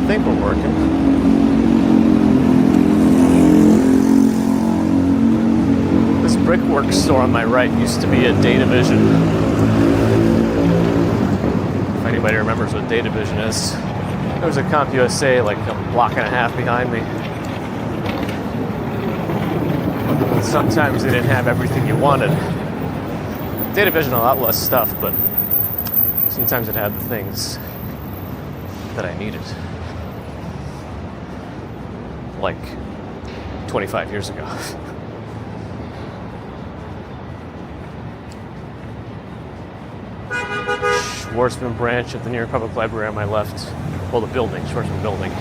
think we're working. This brickwork store on my right used to be a Datavision. If anybody remembers what Datavision is. There was a CompUSA like a block and a half behind me. Sometimes they didn't have everything you wanted. Datavision a lot less stuff, but sometimes it had the things that I needed. Like 25 years ago. Schwarzman branch at the New York Public Library on my left. Well, the building, Schwarzman building.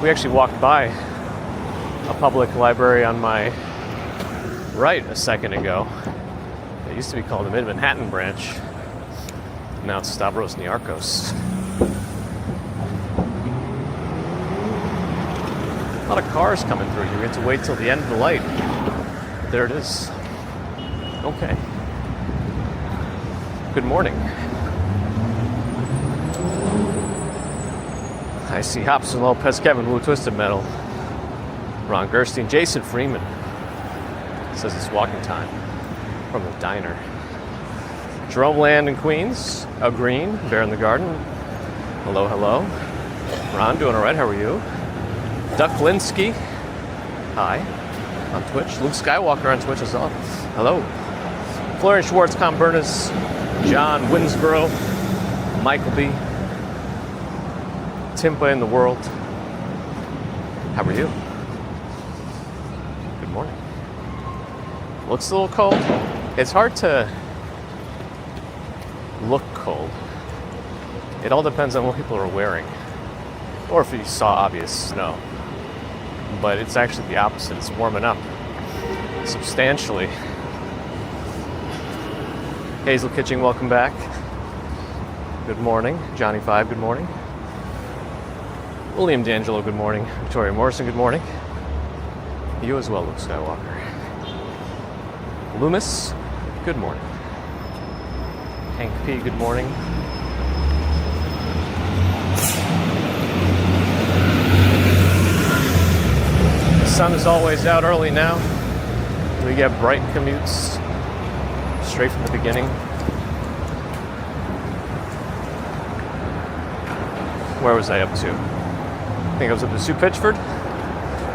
We actually walked by a public library on my right a second ago. It used to be called the Mid-Manhattan branch. Now it's Stavros Niarchos. A lot of cars coming through here. We have to wait till the end of the light. There it is. Okay. Good morning. I see Hobson Lopez, Kevin Wu, Twisted Metal, Ron Gerstein, Jason Freeman. Says it's walking time from the diner. Jerome Land in Queens, A Green, Bear in the Garden. Hello, hello. Ron, doing all right, how are you? Duck Linsky, hi, on Twitch. Luke Skywalker on Twitch as well. Hello. Florian Schwartz, Com Burness, John Winsborough, Michael B. Timpa in the world. How are you? Good morning. Looks a little cold. It's hard to look cold. It all depends on what people are wearing. Or if you saw obvious snow. But it's actually the opposite. It's warming up substantially. Hazel Kitching, welcome back. Good morning. Johnny 5, good morning. William D'Angelo, good morning. Victoria Morrison, good morning. You as well, Luke Skywalker. Loomis, good morning. Hank P, good morning. The sun is always out early now. We get bright commutes straight from the beginning. Where was I up to? I think I was up to Sue Pitchford.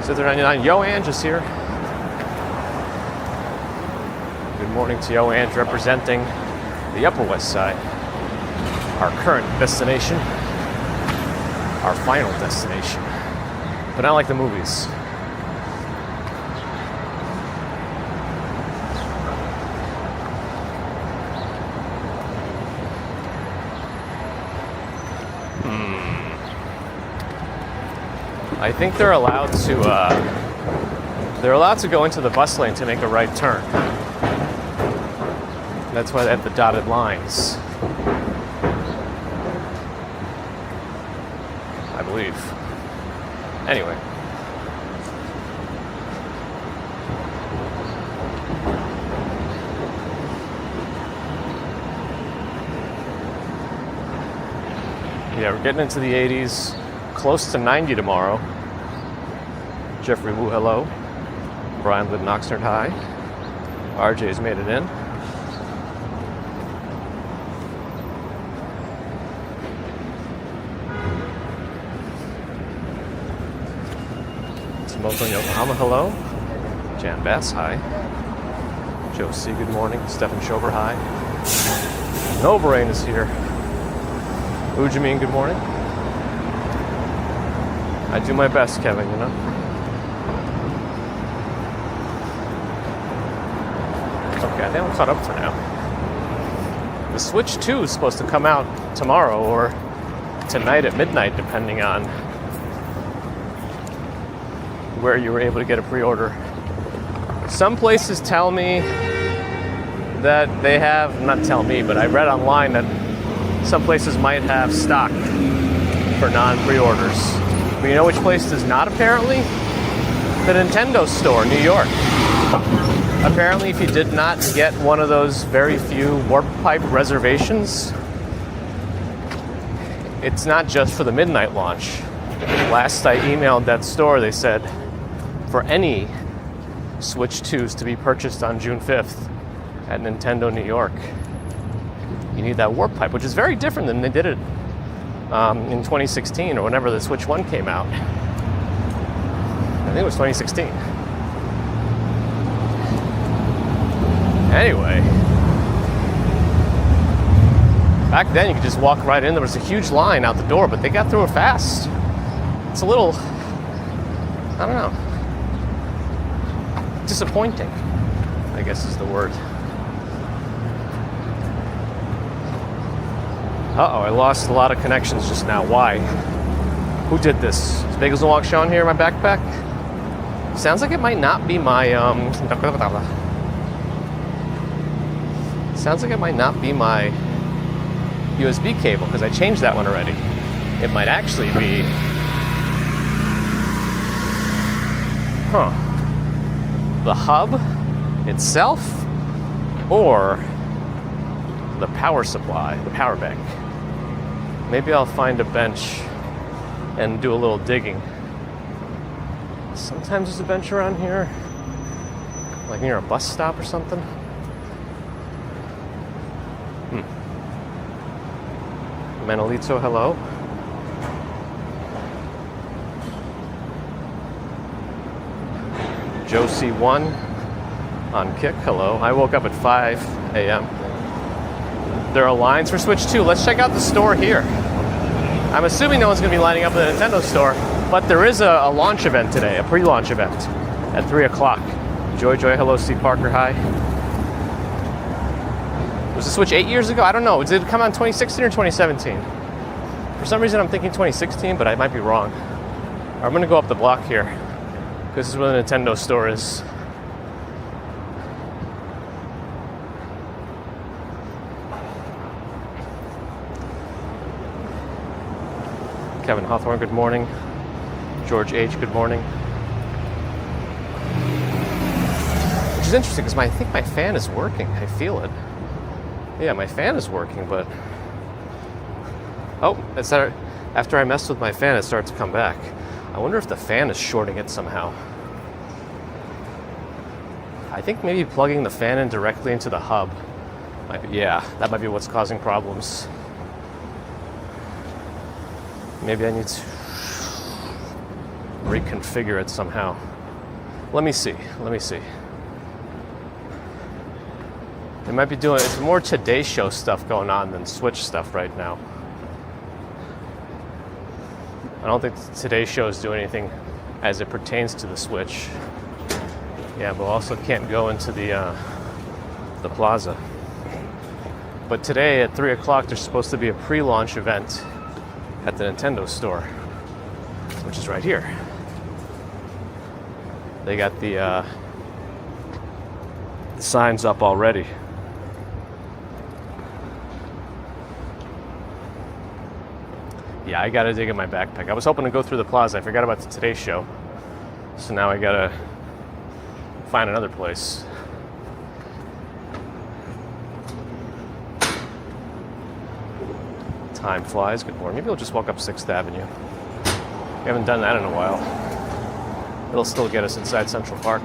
So 99. Yo Ange is here. Good morning to Yo Ange, representing the Upper West Side. Our current destination. Our final destination. But not like the movies. I think they're allowed to go into the bus lane to make a right turn. That's why they have the dotted lines. I believe. Anyway. Yeah, we're getting into the 80s. Close to 90 tomorrow. Jeffrey Wu, hello. Brian Liddon Oxnard, hi. RJ's made it in. Smoke in Yokohama, hello. Jan Bass, hi. Joe C, good morning. Stefan Schober, hi. No Brain is here. Ujamin, good morning. I do my best, Kevin, you know? Okay, I think I'm caught up for now. The Switch 2 is supposed to come out tomorrow or tonight at midnight, depending on where you were able to get a pre-order. Some places tell me that they have, not tell me, but I read online that some places might have stock for non-pre-orders. But you know which place does not, apparently? The Nintendo store, New York. Apparently, if you did not get one of those very few Warp Pipe reservations, it's not just for the midnight launch. Last I emailed that store, they said for any Switch 2s to be purchased on June 5th at Nintendo New York, you need that warp pipe, which is very different than they did it in 2016 or whenever the Switch 1 came out. I think it was 2016. Anyway, back then you could just walk right in. There was a huge line out the door, but they got through it fast. It's a little, I don't know, disappointing, I guess is the word. Uh-oh, I lost a lot of connections just now. Why? Who did this? Is Bagels and Walk Sean here in my backpack? Sounds like it might not be my, sounds like it might not be my USB cable, because I changed that one already. It might actually be, the hub itself, or the power supply, the power bank. Maybe I'll find a bench and do a little digging. Sometimes there's a bench around here, like near a bus stop or something. Manolito, hello. Josie 1 on Kick, hello. I woke up at 5 a.m. There are lines for Switch 2. Let's check out the store here. I'm assuming no one's going to be lining up at the Nintendo store, but there is a launch event today, a pre-launch event at 3 o'clock. Joy, hello, Steve Parker, hi. Was the Switch 8 years ago? I don't know. Did it come out in 2016 or 2017? For some reason I'm thinking 2016, but I might be wrong. I'm going to go up the block here. This is where the Nintendo store is. Kevin Hawthorne, good morning. George H., good morning. Which is interesting because I think my fan is working. I feel it. Yeah, my fan is working, but... Oh, it's that after I messed with my fan, it starts to come back. I wonder if the fan is shorting it somehow. I think maybe plugging the fan in directly into the hub. Yeah, that might be what's causing problems. Maybe I need to reconfigure it somehow. Let me see. They might be doing, it's more Today Show stuff going on than Switch stuff right now. I don't think Today Show is doing anything as it pertains to the Switch. Yeah, but also can't go into the plaza. But today at 3 o'clock, there's supposed to be a pre-launch event at the Nintendo store, which is right here. They got the signs up already. Yeah, I gotta dig in my backpack. I was hoping to go through the plaza. I forgot about the Today Show. So now I gotta find another place. Time flies. Good morning. Maybe I'll just walk up 6th Avenue. We haven't done that in a while. It'll still get us inside Central Park.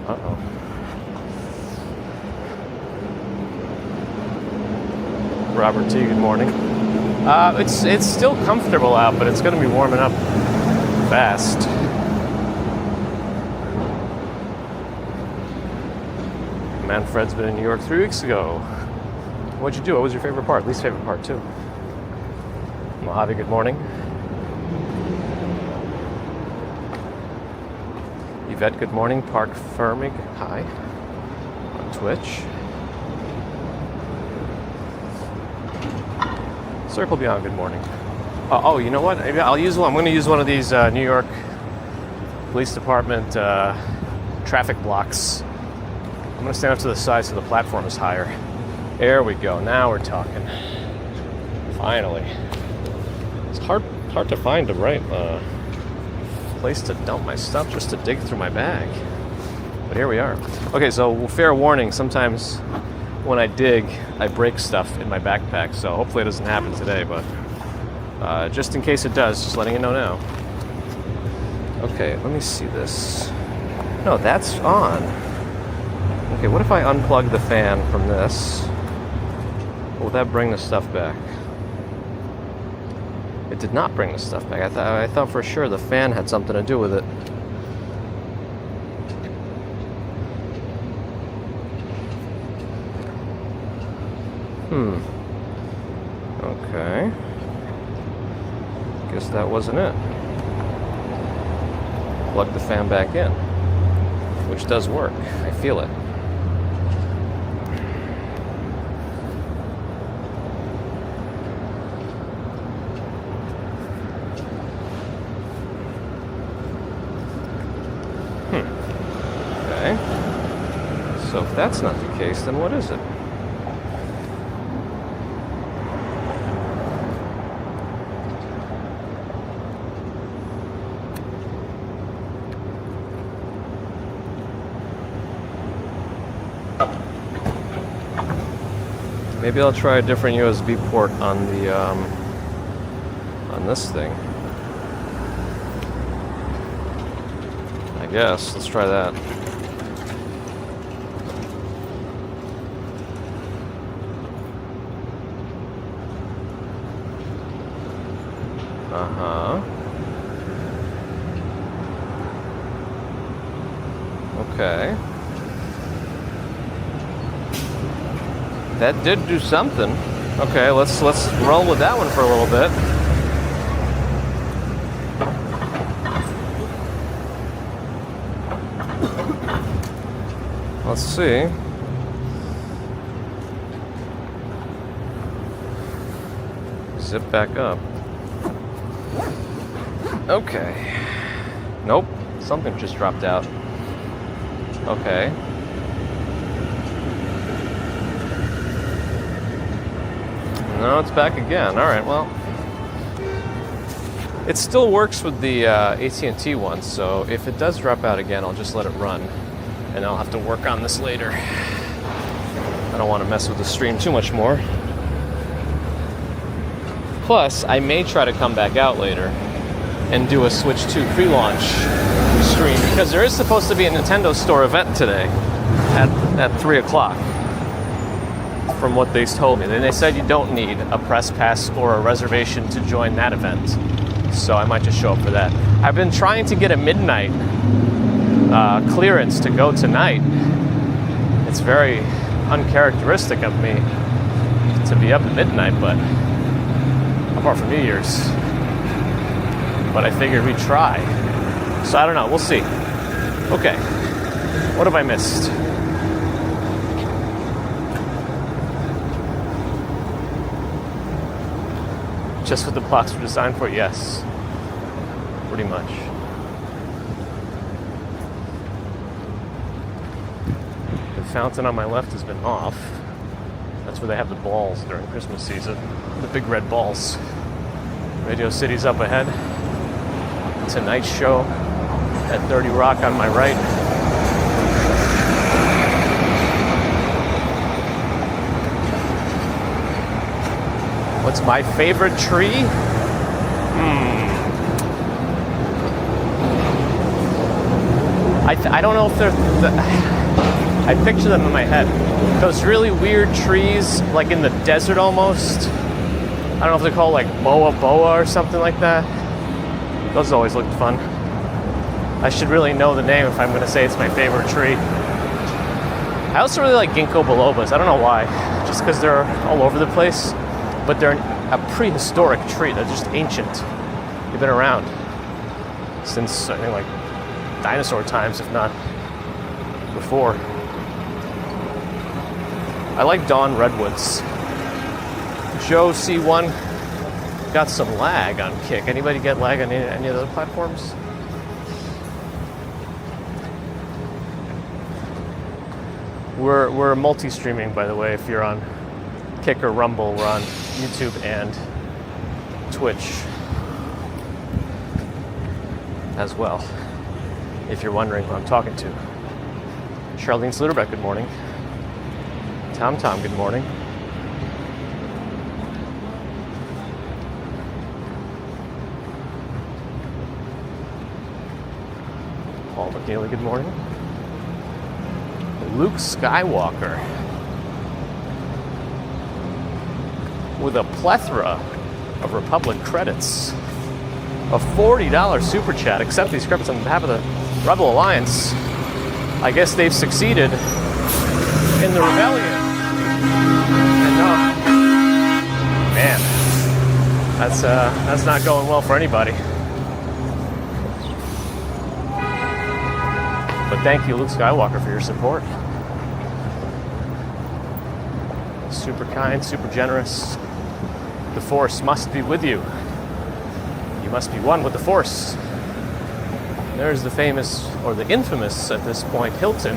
Uh-oh. Robert T., good morning. It's still comfortable out, but it's going to be warming up fast. Manfred's been in New York 3 weeks ago. What'd you do? What was your favorite part? Least favorite part, too. Mojave, good morning. Yvette, good morning. Park Fermig, hi. On Twitch. Circle Beyond, good morning. Oh, you know what? Maybe I'll use one. I'm going to use one of these New York Police Department traffic blocks. I'm going to stand up to the side so the platform is higher. There we go. Now we're talking. Finally. It's hard to find the right place to dump my stuff just to dig through my bag. But here we are. Okay, so fair warning, sometimes when I dig, I break stuff in my backpack, so hopefully it doesn't happen today, but just in case it does, just letting you know now. Okay, let me see this. No, that's on. Okay, what if I unplug the fan from this? Will that bring the stuff back? It did not bring the stuff back. I thought for sure the fan had something to do with it. Okay. Guess that wasn't it. Plug the fan back in, which does work. I feel it. Okay. So if that's not the case, then what is it? Maybe I'll try a different USB port on the on this thing. I guess. Let's try that. Okay. That did do something. Okay, let's roll with that one for a little bit. Let's see. Zip back up. Okay. Nope. Something just dropped out. Okay. No, it's back again. All right, well. It still works with the AT&T one, so if it does drop out again, I'll just let it run. And I'll have to work on this later. I don't want to mess with the stream too much more. Plus, I may try to come back out later and do a Switch 2 pre-launch stream, because there is supposed to be a Nintendo Store event today at 3 o'clock, from what they told me. And they said you don't need a press pass or a reservation to join that event. So I might just show up for that. I've been trying to get a midnight clearance to go tonight. It's very uncharacteristic of me to be up at midnight, but apart from New Year's. But I figured we'd try. So I don't know, we'll see. Okay, what have I missed? Just what the blocks were designed for? Yes, pretty much. The fountain on my left has been off. That's where they have the balls during Christmas season. The big red balls. Radio City's up ahead. Tonight's show at 30 Rock on my right. What's my favorite tree? I don't know if they're... I picture them in my head. Those really weird trees, like in the desert almost. I don't know if they're called like boa or something like that. Those always looked fun. I should really know the name if I'm going to say it's my favorite tree. I also really like ginkgo bilobas. I don't know why. Just because they're all over the place. But they're a prehistoric tree. They're just ancient. They've been around since, I think, like dinosaur times, if not before. I like Dawn Redwoods. Joe C1 got some lag on Kick. Anybody get lag on any of the other platforms? We're multi-streaming, by the way. If you're on Kick or Rumble, we're on YouTube and Twitch as well, if you're wondering who I'm talking to. Charlene Sluderbeck, good morning. Tom, good morning. Paul McNeely, good morning. Luke Skywalker with a plethora of Republic credits. A $40 super chat. Accept these credits on behalf of the Rebel Alliance. I guess they've succeeded in the rebellion. And man, that's not going well for anybody. But thank you, Luke Skywalker, for your support. Super kind, super generous. The Force must be with you. You must be one with the Force. There's the famous, or the infamous at this point, Hilton,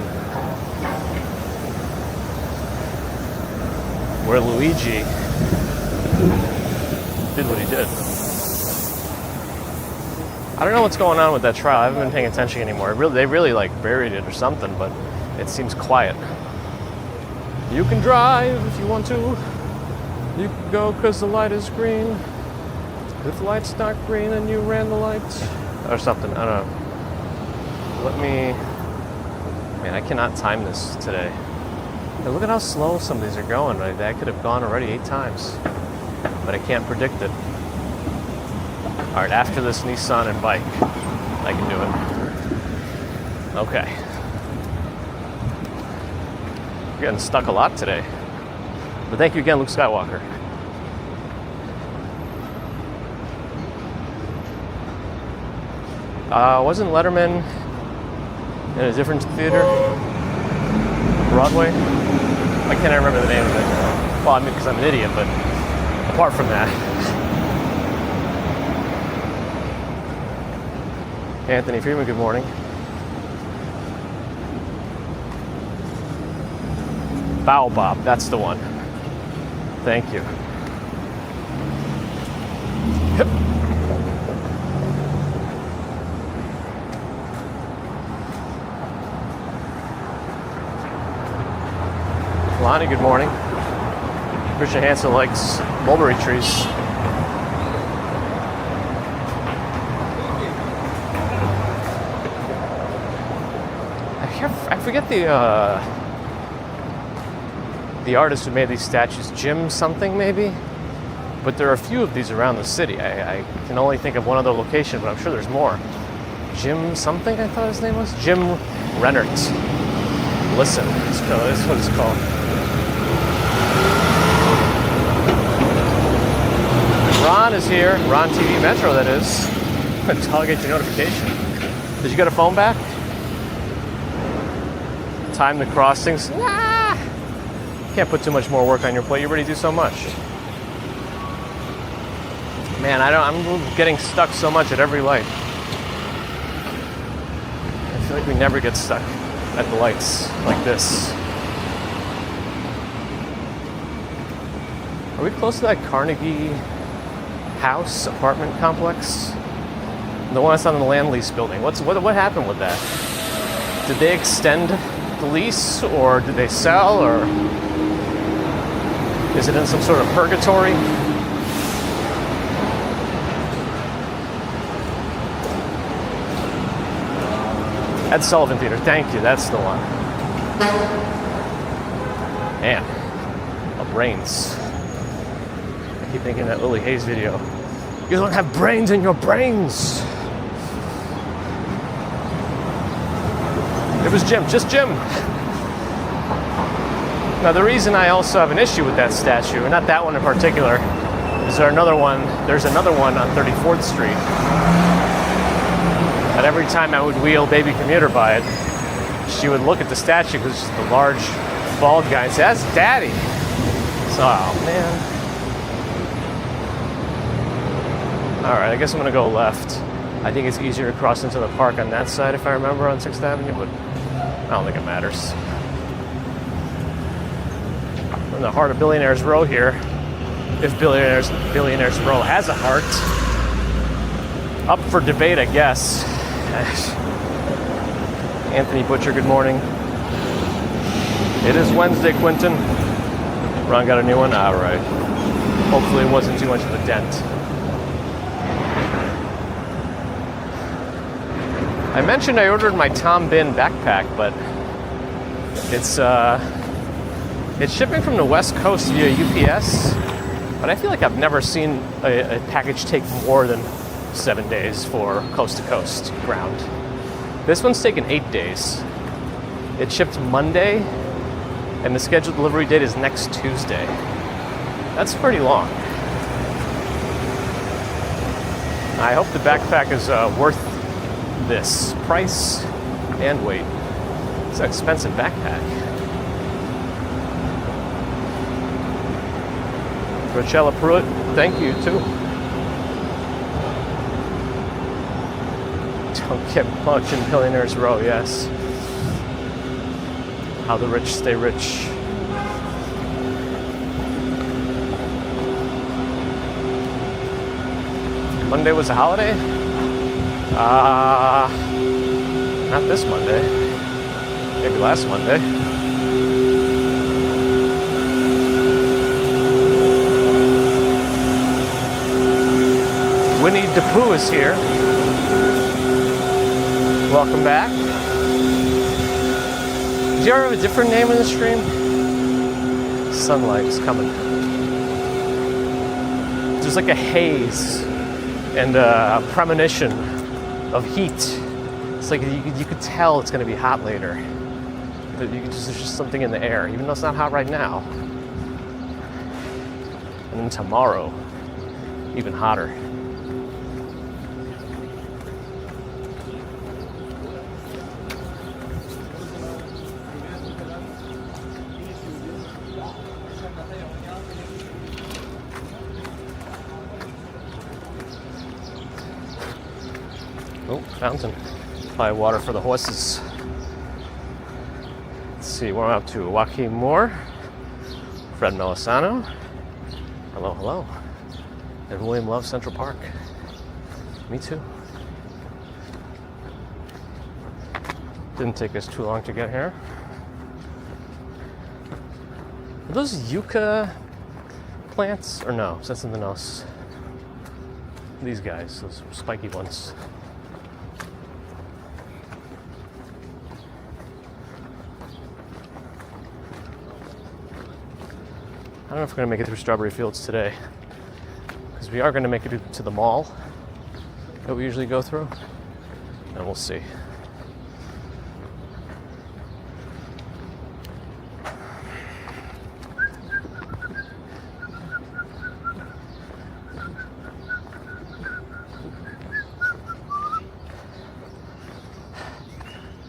where Luigi did what he did. I don't know what's going on with that trial. I haven't been paying attention anymore. They really like buried it or something, but it seems quiet. You can drive if you want to. You can go because the light is green. If the light's not green and you ran the light, or something. I don't know. Man, I cannot time this today. Hey, look at how slow some of these are going. That could have gone already 8 times, but I can't predict it. All right, after this Nissan and bike, I can do it. Okay. We're getting stuck a lot today. But thank you again, Luke Skywalker. Wasn't Letterman in a different theater? Broadway? I can't remember the name of it. Well, I mean, because I'm an idiot, but apart from that. Anthony Freeman, good morning. Bow Bob, that's the one. Thank you. Yep. Lonnie, good morning. Christian Hansen likes mulberry trees. I forget the artist who made these statues, Jim something maybe? But there are a few of these around the city. I can only think of one other location, but I'm sure there's more. Jim something, I thought his name was? Jim Rennert. Listen, that's what it's called. Ron is here. Ron TV Metro, that is. I'll get your notification. Did you get a phone back? Time the crossings. Nah. Can't put too much more work on your plate. You already do so much. Man, I'm getting stuck so much at every light. I feel like we never get stuck at the lights like this. Are we close to that Carnegie house apartment complex? The one that's on the land lease building. What happened with that? Did they extend the lease, or did they sell, or is it in some sort of purgatory? Ed Sullivan Theater, thank you, that's the one. Man, my brains. I keep thinking that Lily Hayes video. You don't have brains in your brains. It was Jim, just Jim. Now the reason I also have an issue with that statue, and not that one in particular, is there's another one on 34th Street. And every time I would wheel baby commuter by it, she would look at the statue, because it's the large bald guy, and say, "That's Daddy." So, oh man. All right, I guess I'm gonna go left. I think it's easier to cross into the park on that side, if I remember, on 6th Avenue, but I don't think it matters. We're in the heart of Billionaires Row here. If Billionaires Row has a heart. Up for debate, I guess. Anthony Butcher, good morning. It is Wednesday, Quentin. Ron got a new one? All right. Hopefully it wasn't too much of a dent. I mentioned I ordered my Tom Bin backpack, but it's shipping from the West Coast via UPS, but I feel like I've never seen a package take more than 7 days for coast-to-coast ground. This one's taken 8 days. It shipped Monday, and the scheduled delivery date is next Tuesday. That's pretty long. I hope the backpack is worth this price and weight. It's an expensive backpack. Rochella Pruitt, thank you too. Don't get much in Billionaires Row, yes. How the rich stay rich. Monday was a holiday? Not this Monday. Maybe last Monday. Winnie the Pooh is here. Welcome back. Did you ever have a different name in the stream? Sunlight's coming. There's like a haze and a premonition of heat. It's like you could tell it's going to be hot later. There's just something in the air, even though it's not hot right now. And then tomorrow, even hotter. Oh, fountain. Probably water for the horses. Let's see, we're up to Joaquin Moore, Fred Melisano. Hello, hello. And William loves Central Park. Me too. Didn't take us too long to get here. Are those yucca plants? Or no, is that something else? These guys, those spiky ones. I don't know if we're going to make it through Strawberry Fields today, because we are going to make it to the mall that we usually go through, and we'll see.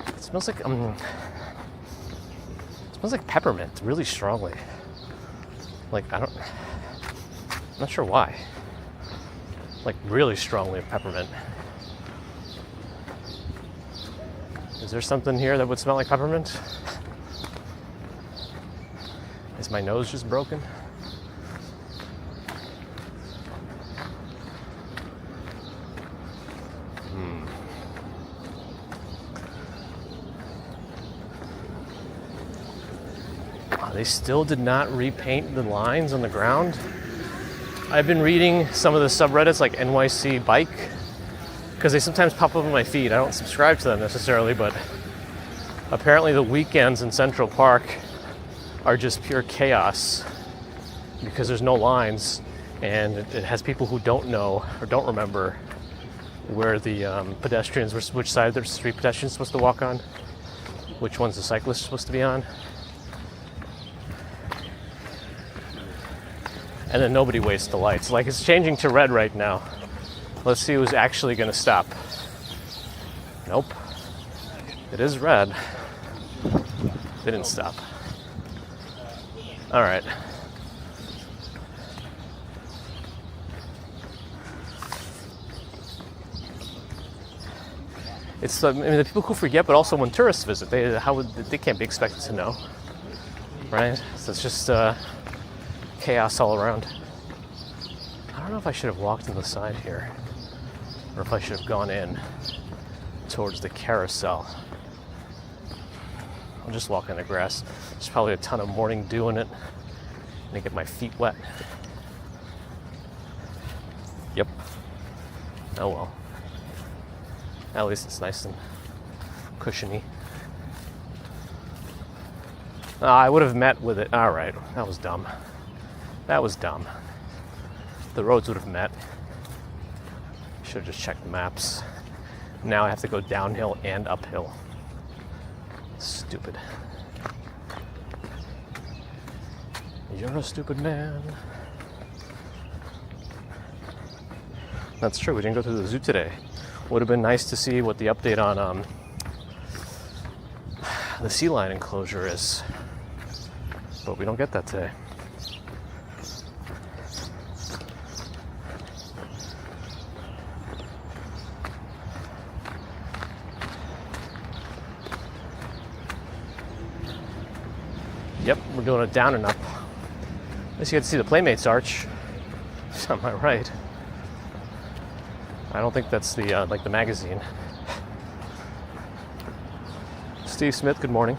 It smells like peppermint really strongly. Like, I'm not sure why. Like, really strongly peppermint. Is there something here that would smell like peppermint? Is my nose just broken? They still did not repaint the lines on the ground. I've been reading some of the subreddits like NYC Bike, because they sometimes pop up on my feed. I don't subscribe to them necessarily, but apparently the weekends in Central Park are just pure chaos because there's no lines, and it has people who don't know or don't remember where the pedestrians, which side of the street pedestrians are supposed to walk on, which one's the cyclist supposed to be on. And then nobody wastes the lights. Like, it's changing to red right now. Let's see who's actually gonna stop. Nope. It is red. They didn't stop. All right. It's the people who forget, but also when tourists visit, they can't be expected to know, right? So it's just chaos all around. I don't know if I should have walked on the side here, or if I should have gone in towards the carousel. I'll just walk in the grass. There's probably a ton of morning dew in it. I'm gonna get my feet wet. Yep. Oh well. At least it's nice and cushiony. I would have met with it. All right, that was dumb. That was dumb. The roads would have met. Should have just checked the maps. Now I have to go downhill and uphill. Stupid. You're a stupid man. That's true, we didn't go to the zoo today. Would have been nice to see what the update on the sea lion enclosure is. But we don't get that today. Yep, we're doing it down and up. At least you get to see the Playmates arch. Am I right? I don't think that's the like the magazine. Steve Smith, good morning.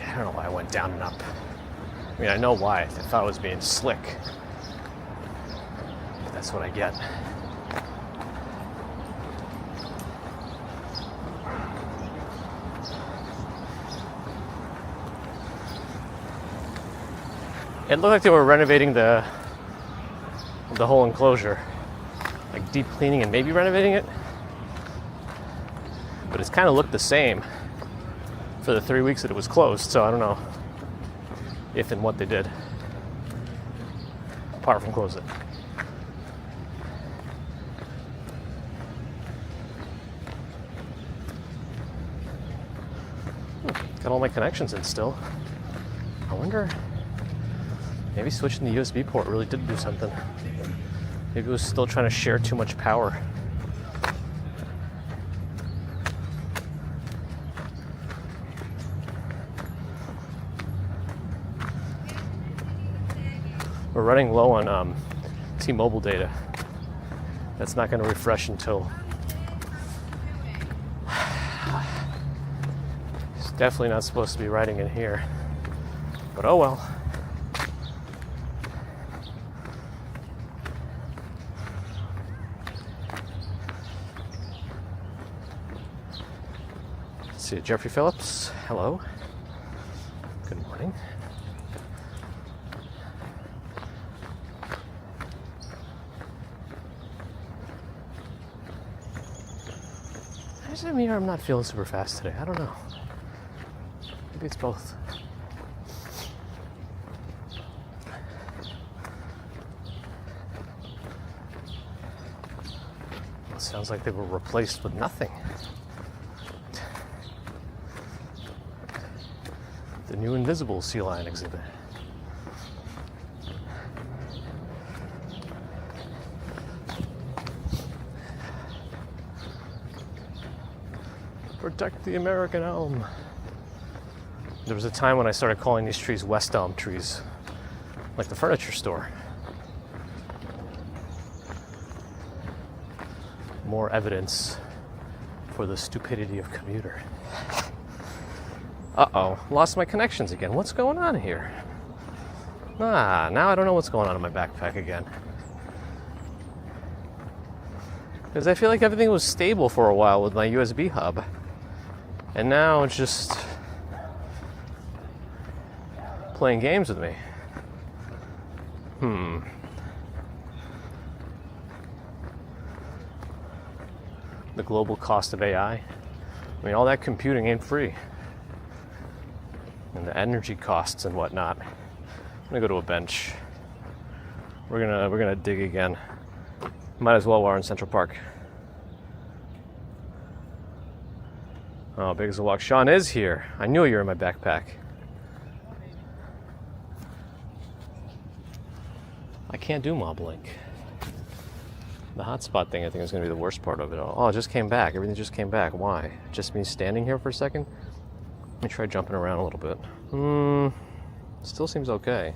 I don't know why I went down and up. I mean, I know why. I thought I was being slick. But that's what I get. It looked like they were renovating the whole enclosure. Like deep cleaning and maybe renovating it. But it's kind of looked the same for the 3 weeks that it was closed, so I don't know if and what they did, apart from close it. Got all my connections in still. I wonder, maybe switching the USB port really did do something. Maybe it was still trying to share too much power. We're running low on T-Mobile data. That's not going to refresh until... It's definitely not supposed to be riding in here. But oh well. Let's see, Jeffrey Phillips, hello. Good morning. Is it me or I'm not feeling super fast today? I don't know. Maybe it's both. Well, it sounds like they were replaced with nothing. The new invisible sea lion exhibit. Protect the American elm. There was a time when I started calling these trees West Elm trees, like the furniture store. More evidence for the stupidity of commuter. Uh-oh, lost my connections again. What's going on here? Now I don't know what's going on in my backpack again. Because I feel like everything was stable for a while with my USB hub. And now it's just playing games with me. The global cost of AI. I mean, all that computing ain't free. And the energy costs and whatnot. I'm gonna go to a bench. We're gonna dig again. Might as well while we're in Central Park. Oh, big as a walk. Sean is here. I knew you were in my backpack. I can't do Mob Link. The hotspot thing, I think, is going to be the worst part of it all. Oh, it just came back. Everything just came back. Why? Just me standing here for a second? Let me try jumping around a little bit. Still seems okay.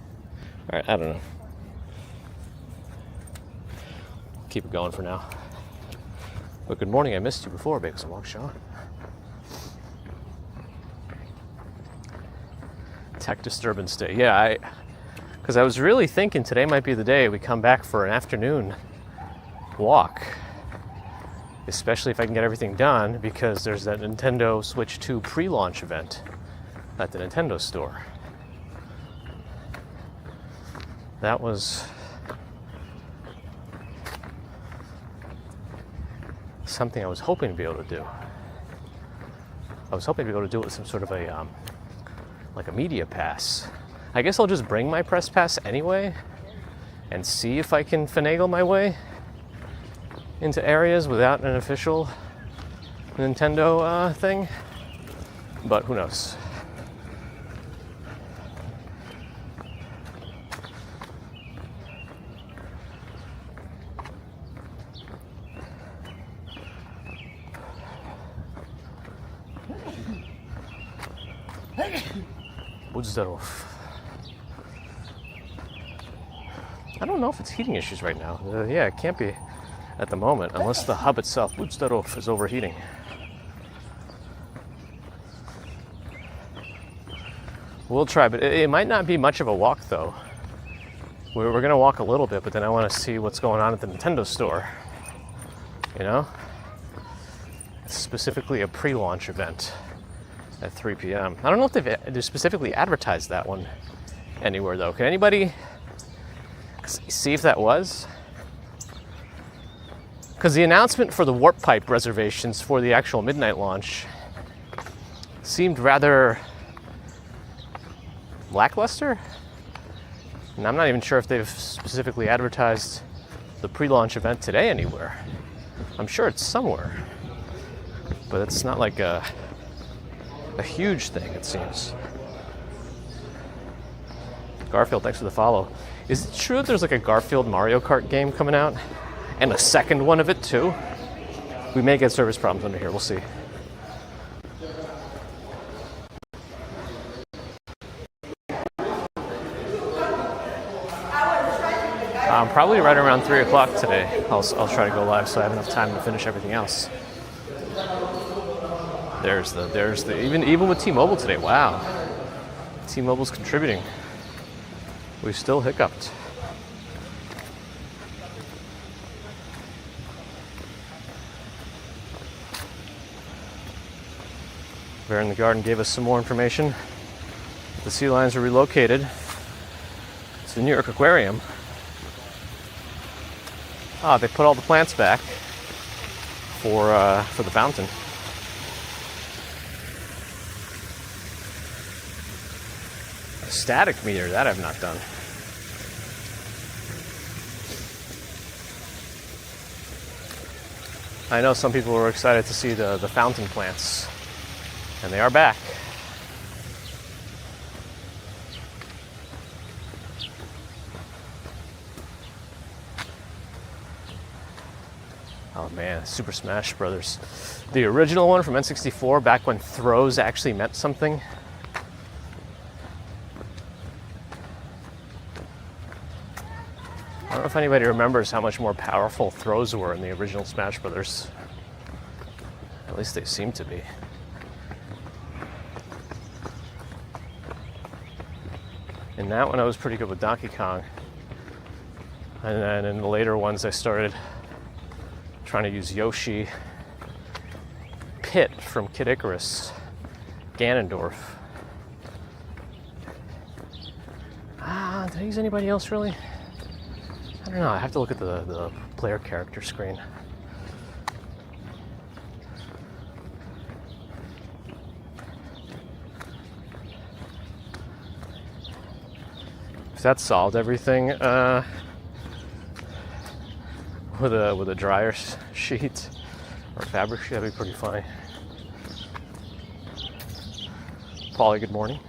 All right, I don't know. Keep it going for now. But good morning, I missed you before, Bakes and Walk Sean. Tech disturbance day. Yeah, because I was really thinking today might be the day we come back for an afternoon walk. Especially if I can get everything done, because there's that Nintendo Switch 2 pre-launch event at the Nintendo store. That was something I was hoping to be able to do. I was hoping to be able to do it with some sort of a like a media pass. I guess I'll just bring my press pass anyway and see if I can finagle my way into areas without an official Nintendo thing. But who knows? I don't know if it's heating issues right now. Yeah, it can't be at the moment, unless the hub itself, is overheating. We'll try, but it might not be much of a walk, though. We're going to walk a little bit, but then I want to see what's going on at the Nintendo store. You know? It's specifically a pre-launch event at 3 p.m. I don't know if they've specifically advertised that one anywhere, though. Can anybody see if that was? Because the announcement for the Warp Pipe reservations for the actual midnight launch seemed rather lackluster. And I'm not even sure if they've specifically advertised the pre-launch event today anywhere. I'm sure it's somewhere, but it's not like a huge thing, it seems. Garfield, thanks for the follow. Is it true that there's like a Garfield Mario Kart game coming out? And a second one of it too? We may get service problems under here, we'll see. Probably right around 3 o'clock today. I'll try to go live so I have enough time to finish everything else. There's the even with T-Mobile today. Wow, T-Mobile's contributing. We still hiccuped. Bear in the Garden gave us some more information. The sea lions are relocated to the New York Aquarium. They put all the plants back for the fountain. A static meter, that I've not done. I know some people were excited to see the fountain plants, and they are back. Oh man, Super Smash Brothers. The original one from N64, back when throws actually meant something. I don't know if anybody remembers how much more powerful throws were in the original Smash Brothers. At least they seem to be. In that one I was pretty good with Donkey Kong. And then in the later ones I started trying to use Yoshi, Pit from Kid Icarus, Ganondorf. Did I use anybody else really? I don't know, I have to look at the player character screen. If that solved everything, with a dryer sheet or fabric sheet, that'd be pretty funny. Paulie, good morning.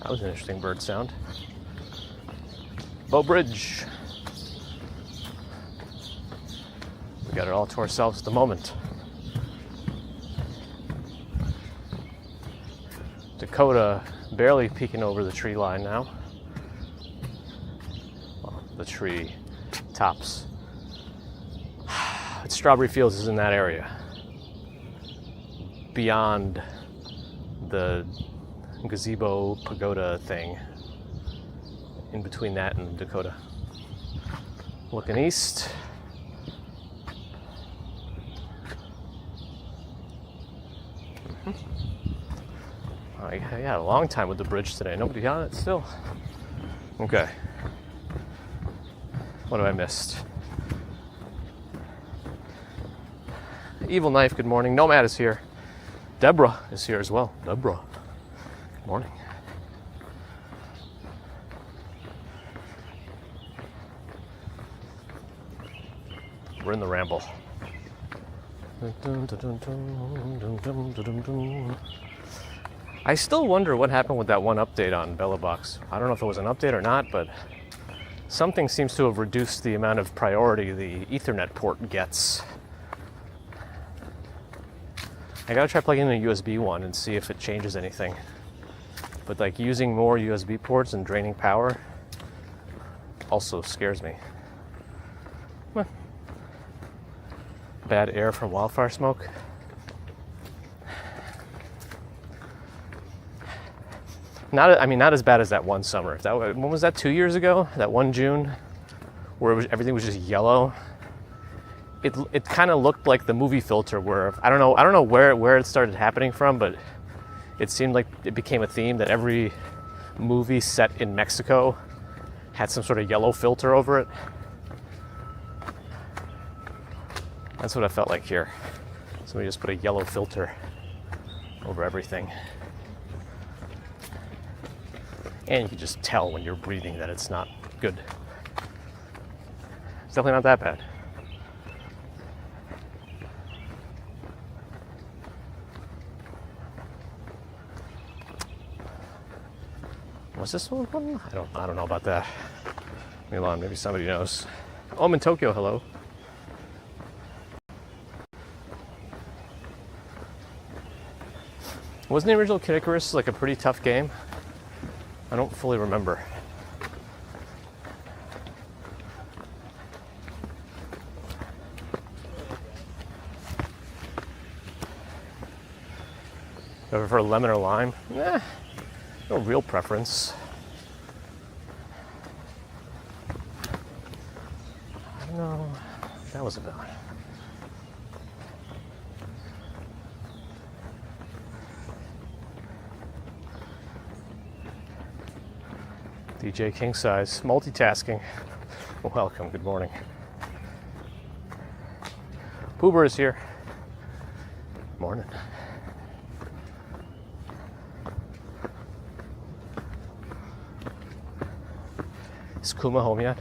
That was an interesting bird sound. Bow Bridge. We got it all to ourselves at the moment. Dakota barely peeking over the tree line now. Well, the tree tops. Strawberry Fields is in that area. Beyond the gazebo pagoda thing. In between that and Dakota. Looking east. I had a long time with the bridge today. Nobody on it still. Okay. What have I missed? Evil Knife, good morning. Nomad is here. Deborah is here as well. Deborah, good morning. We're in the ramble. I still wonder what happened with that one update on BellaBox. I don't know if it was an update or not, but something seems to have reduced the amount of priority the Ethernet port gets. I gotta try plugging in a USB one and see if it changes anything. But like using more USB ports and draining power also scares me. Bad air from wildfire smoke. Not as bad as that one summer. When was that? 2 years ago? That one June, where everything was just yellow. It kind of looked like the movie filter, where I don't know where it started happening from, but it seemed like it became a theme that every movie set in Mexico had some sort of yellow filter over it. That's what I felt like here. Somebody just put a yellow filter over everything. And you can just tell when you're breathing that it's not good. It's definitely not that bad. Was this one? I don't know about that. Milan, maybe somebody knows. Oh, I'm in Tokyo, hello. Wasn't the original Kid Icarus like a pretty tough game? I don't fully remember. Do I prefer lemon or lime? No real preference. I don't know what that was about. DJ King Size, multitasking. Welcome, good morning. Poober is here. Morning. Is Kuma home yet?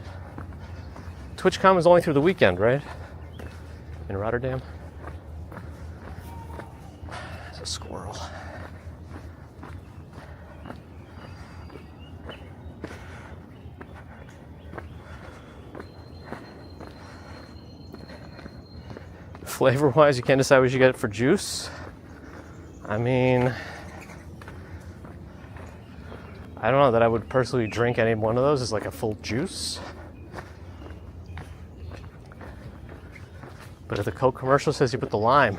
TwitchCon is only through the weekend, right? In Rotterdam. There's a squirrel. Flavor-wise, you can't decide what you get for juice. I mean, I don't know that I would personally drink any one of those as like a full juice. But if the Coke commercial says you put the lime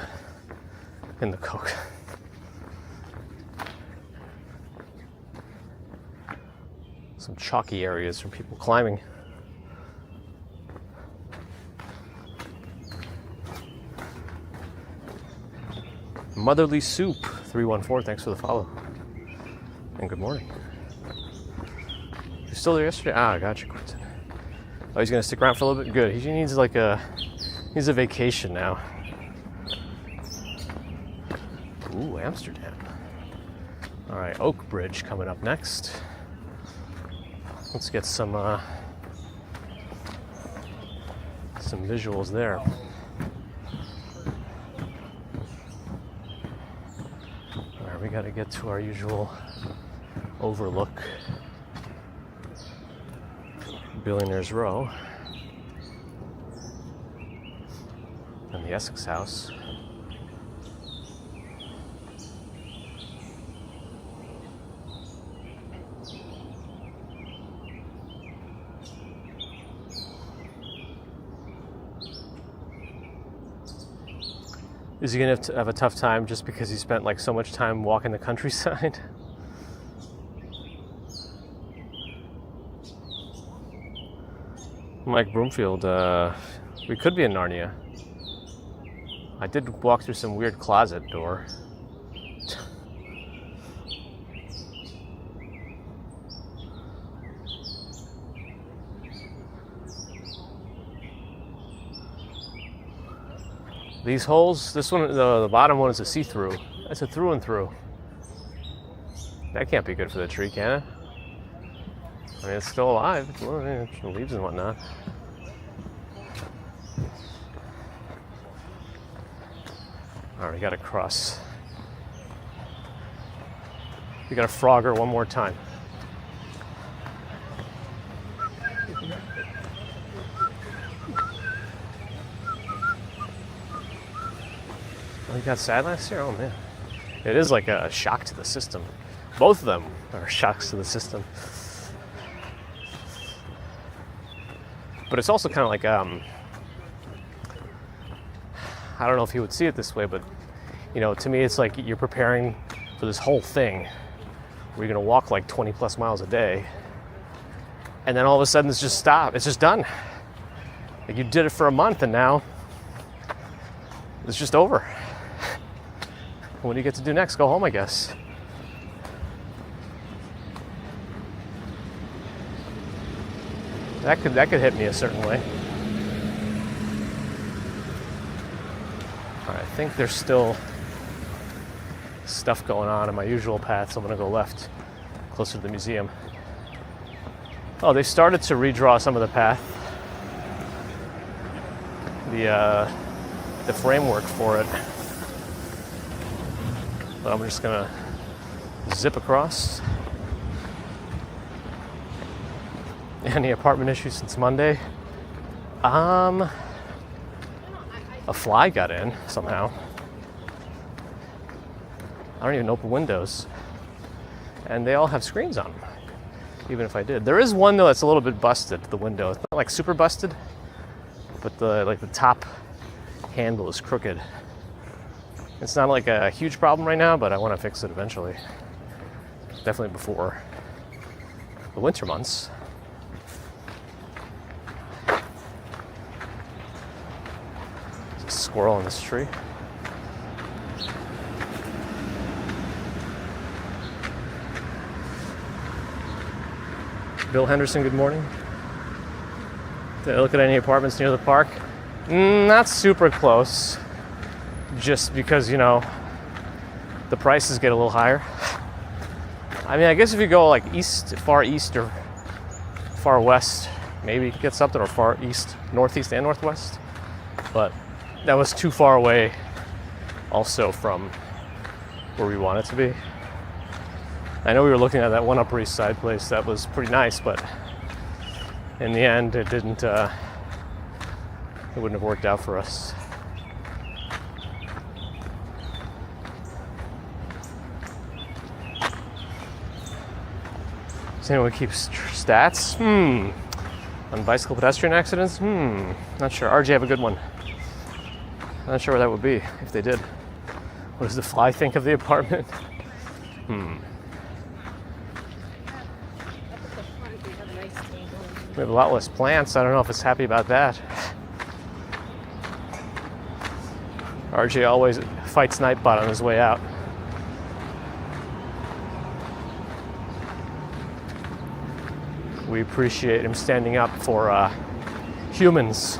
in the Coke. Some chalky areas from people climbing. Motherly Soup 314, thanks for the follow. And good morning. You're still there yesterday? Ah, I got you, Quentin. Oh, he's gonna stick around for a little bit? Good. He needs a vacation now. Ooh, Amsterdam. All right, Oak Bridge coming up next. Let's get some visuals there. We got to get to our usual overlook. Billionaire's Row. And the Essex House. Is he gonna have a tough time just because he spent like so much time walking the countryside? Mike Broomfield, we could be in Narnia. I did walk through some weird closet door. These holes, this one, the bottom one is a see-through. That's a through and through. That can't be good for the tree, can it? I mean, it's still alive. Well, yeah, leaves and whatnot. All right, we got to cross. We got to Frogger one more time. Oh, you got sad last year? Oh, man. It is like a shock to the system. Both of them are shocks to the system. But it's also kind of like, I don't know if he would see it this way, but, you know, to me, it's like you're preparing for this whole thing where you're going to walk like 20 plus miles a day. And then all of a sudden it's just stopped. It's just done. Like you did it for a month and now it's just over. What do you get to do next? Go home, I guess. That could hit me a certain way. All right, I think there's still stuff going on in my usual path, so I'm gonna go left, closer to the museum. Oh, they started to redraw some of the path. The framework for it. But I'm just gonna zip across. Any apartment issues since Monday? A fly got in somehow. I don't even open windows. And they all have screens on them, even if I did. There is one though that's a little bit busted, the window. It's not like super busted, but the top handle is crooked. It's not like a huge problem right now, but I want to fix it eventually. Definitely before the winter months. There's a squirrel in this tree. Bill Henderson, good morning. Did I look at any apartments near the park? Not super close. Just because, you know, the prices get a little higher. I mean, I guess if you go like far east or far west, maybe you could get something, or far east, northeast and northwest. But that was too far away also from where we want it to be. I know we were looking at that one Upper East Side place that was pretty nice, but in the end it didn't, it wouldn't have worked out for us. Does anyone keep stats? On bicycle pedestrian accidents? Not sure. RJ, have a good one. Not sure where that would be if they did. What does the fly think of the apartment? We have a lot less plants. I don't know if it's happy about that. RJ always fights Nightbot on his way out. We appreciate him standing up for humans.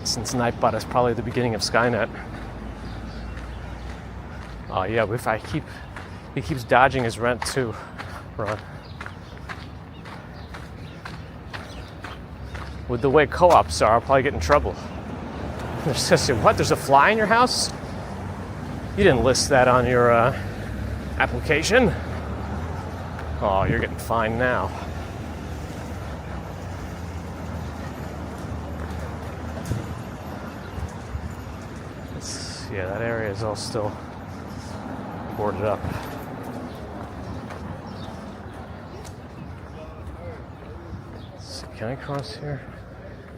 Since Nightbot is probably the beginning of Skynet. Oh yeah, he keeps dodging his rent too, Ron. With the way co-ops are, I'll probably get in trouble. They're just gonna say, what, there's a fly in your house? You didn't list that on your application. Oh, you're getting fined now. Yeah, that area is all still boarded up. Can I cross here?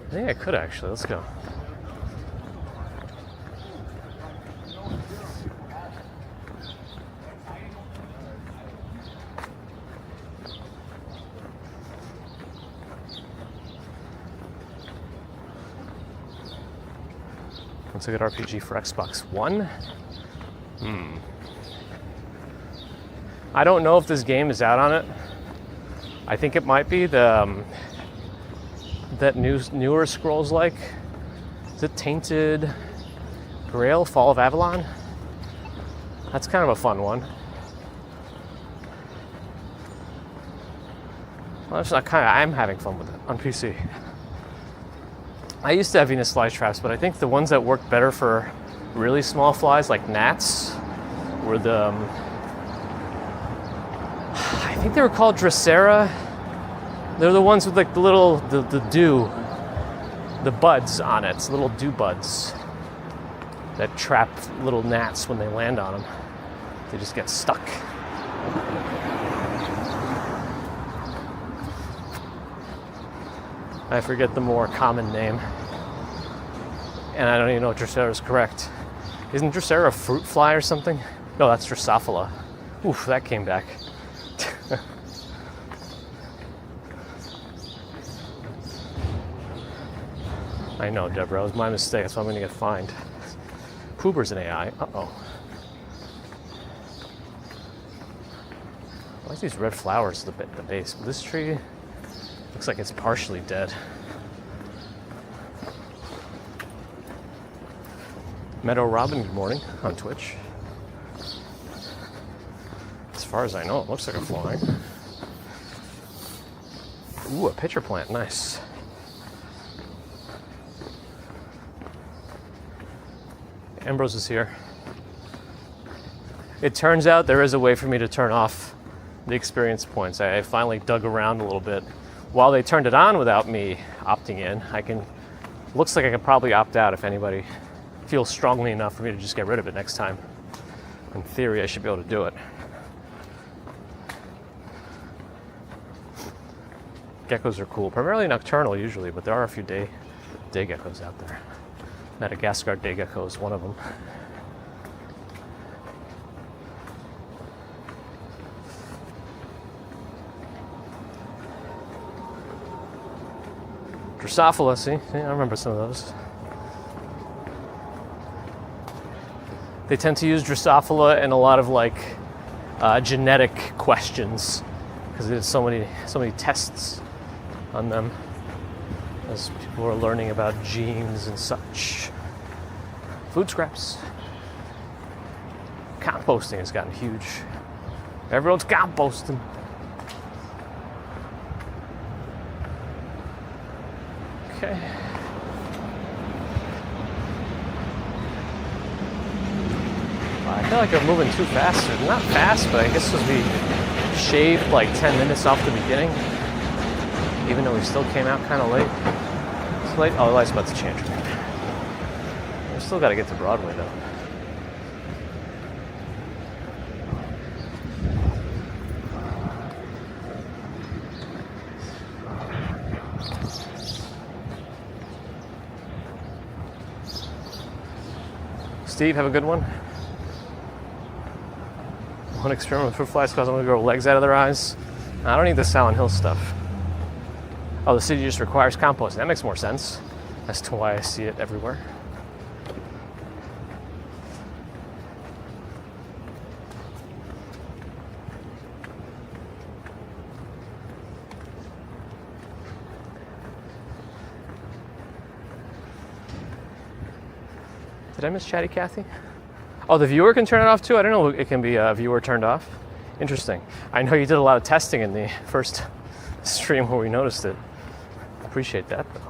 I think I could actually. Let's go. What's a good RPG for Xbox One? I don't know if this game is out on it. I think it might be the that newer Scrolls like. Is it Tainted Grail, Fall of Avalon? That's kind of a fun one. Well, I'm having fun with it on PC. I used to have Venus flytraps, but I think the ones that work better for really small flies, like gnats, were the I think they were called Drosera. They're the ones with like the little the dew, the buds on it. It's little dew buds that trap little gnats when they land on them. They just get stuck. I forget the more common name. And I don't even know if Drosera is correct. Isn't Drosera a fruit fly or something? No, that's Drosophila. Oof, that came back. I know, Deborah, it was my mistake. That's why I'm going to get fined. Poober's an AI. Uh-oh. I like these red flowers at the base, but this tree looks like it's partially dead. Meadow Robin, good morning on Twitch. As far as I know, it looks like a fly. Ooh, a pitcher plant, nice. Ambrose is here. It turns out there is a way for me to turn off the experience points. I finally dug around a little bit. While they turned it on without me opting in, looks like I can probably opt out if anybody feels strongly enough for me to just get rid of it next time. In theory, I should be able to do it. Geckos are cool, primarily nocturnal usually, but there are a few day geckos out there. Madagascar day gecko is one of them. Drosophila, see, I remember some of those. They tend to use Drosophila in a lot of like genetic questions because there's so many tests on them as people are learning about genes and such. Food scraps. Composting has gotten huge. Everyone's composting. Okay. I feel like I'm moving too fast. Not fast, but I guess because we shaved like 10 minutes off the beginning. Even though we still came out kind of late. It's late. Oh, the light's about to change. We still got to get to Broadway though. Steve, have a good one. One experiment with fruit flies because I'm going to grow legs out of their eyes. I don't need the Silent Hill stuff. Oh, the city just requires composting. That makes more sense as to why I see it everywhere. Did I miss Chatty Cathy? Oh, the viewer can turn it off too? I don't know it can be a viewer turned off. Interesting. I know you did a lot of testing in the first stream where we noticed it. Appreciate that though.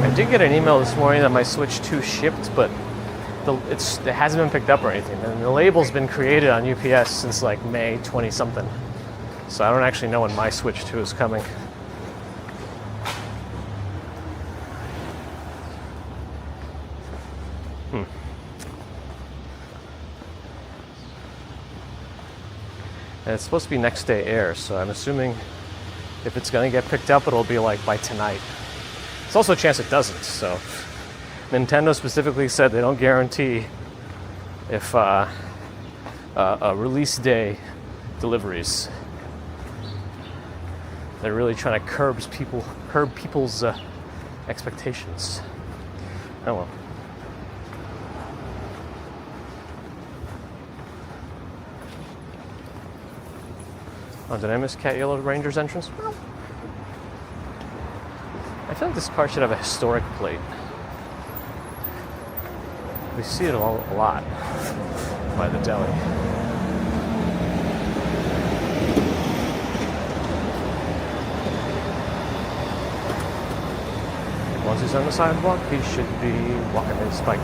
I did get an email this morning that my Switch 2 shipped, but it hasn't been picked up or anything. And the label's been created on UPS since like May 20-something. So I don't actually know when my Switch 2 is coming. And it's supposed to be next day air, so I'm assuming if it's going to get picked up, it'll be like by tonight. There's also a chance it doesn't, so Nintendo specifically said they don't guarantee if a release day deliveries. They're really trying to curb people's expectations. Oh well. Oh, did I miss Cat Yellow Ranger's entrance? I feel like this car should have a historic plate. We see it a lot by the deli. Once he's on the sidewalk, he should be walking his bike.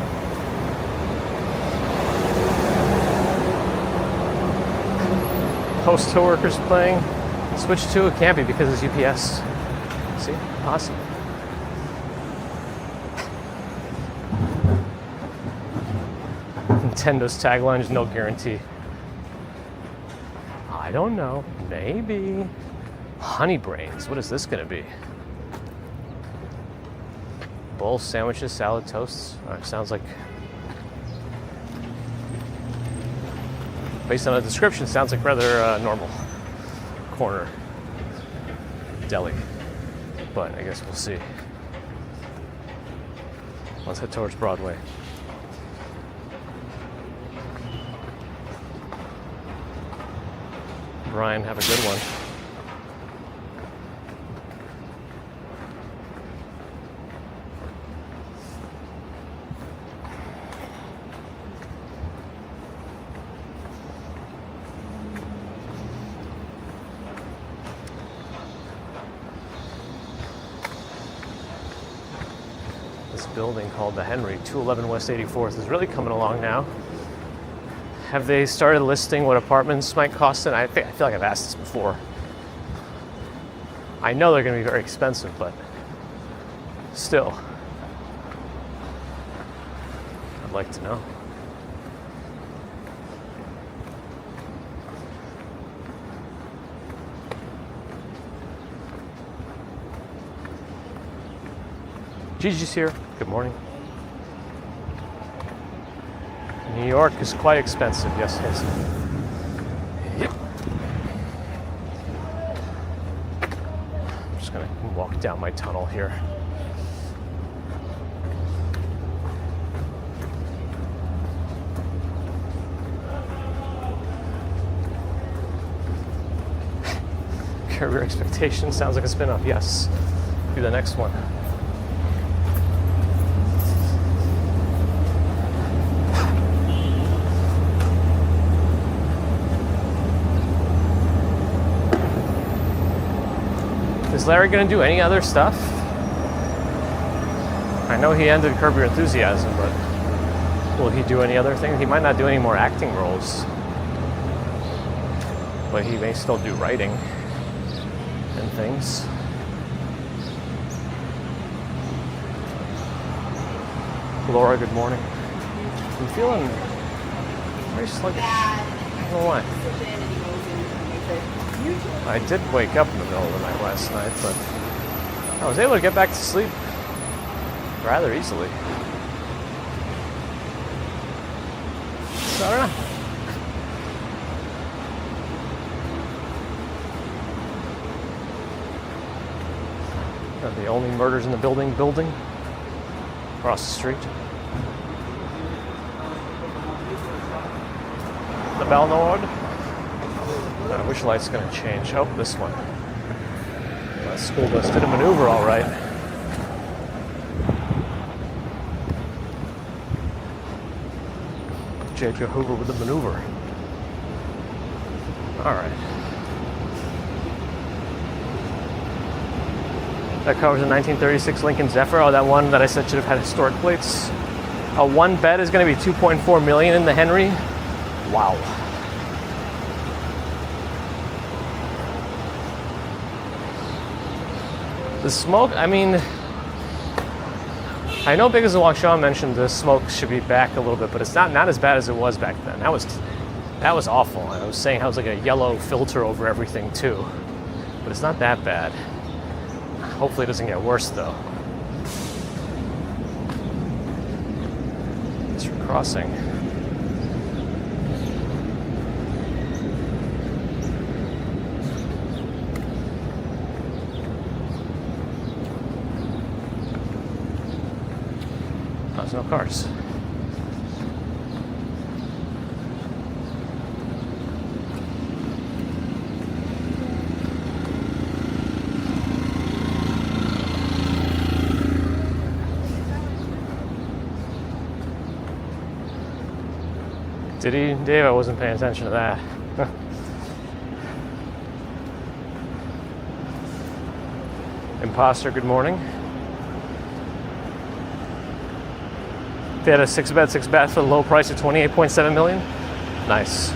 Postal workers playing Switch 2. It can't be because it's UPS. See? Awesome. Nintendo's tagline is no guarantee. I don't know. Maybe. Honey Brains. What is this going to be? Bowl, sandwiches, salad, toasts. Sounds like, based on the description, sounds like rather normal corner deli. But I guess we'll see. Let's head towards Broadway. Brian, have a good one. This building called the Henry, 211 West 84th, is really coming along now. Have they started listing what apartments might cost? And I feel like I've asked this before. I know they're going to be very expensive, but still, I'd like to know. Gigi's here. Good morning. New York is quite expensive. Yes, yes. Yep. I'm just gonna walk down my tunnel here. Career expectations sounds like a spin-off. Yes. Do the next one. Is Larry going to do any other stuff? I know he ended Curb Your Enthusiasm, but will he do any other thing? He might not do any more acting roles, but he may still do writing and things. Laura, good morning. I'm feeling very sluggish. I don't know why. I did wake up in the middle of the night last night, but I was able to get back to sleep rather easily. So I don't know. Are the only murders in the building across the street. The Bell Nord. Which light's going to change? Oh, this one. That school bus did a maneuver all right. J.J. Hoover with the maneuver. All right. That covers a 1936 Lincoln Zephyr. Oh, that one that I said should have had historic plates. One bed is going to be $2.4 million in the Henry. Wow. The smoke, I mean, I know Big as a Walk Shaw mentioned the smoke should be back a little bit, but it's not as bad as it was back then. That was awful. I was saying how it was like a yellow filter over everything too. But it's not that bad. Hopefully it doesn't get worse though. Thanks for crossing. Oh, there's no cars. Did he? Dave, I wasn't paying attention to that. Imposter, good morning. They had a 6-bed, 6-bath for the low price of $28.7 million. Nice.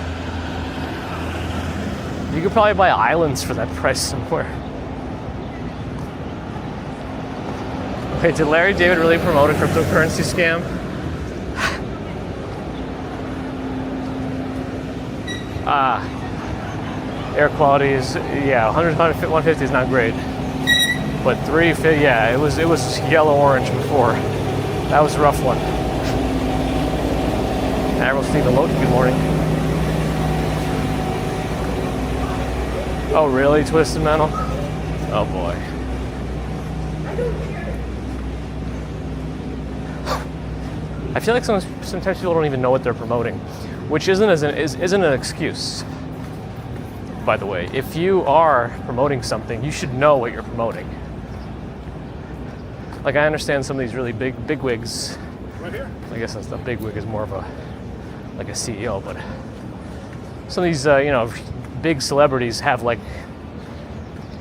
You could probably buy islands for that price somewhere. Wait, did Larry David really promote a cryptocurrency scam? Air quality is, yeah, 150 is not great, but 350, yeah, it was yellow orange before. That was a rough one. Admiral Stephen Loki, good morning. Oh really, Twisted Metal? Oh boy. I feel like sometimes people don't even know what they're promoting, which isn't an excuse. By the way, if you are promoting something, you should know what you're promoting. Like I understand some of these really big wigs. Right here. I guess that's the big wig is more of a CEO, but some of these big celebrities have like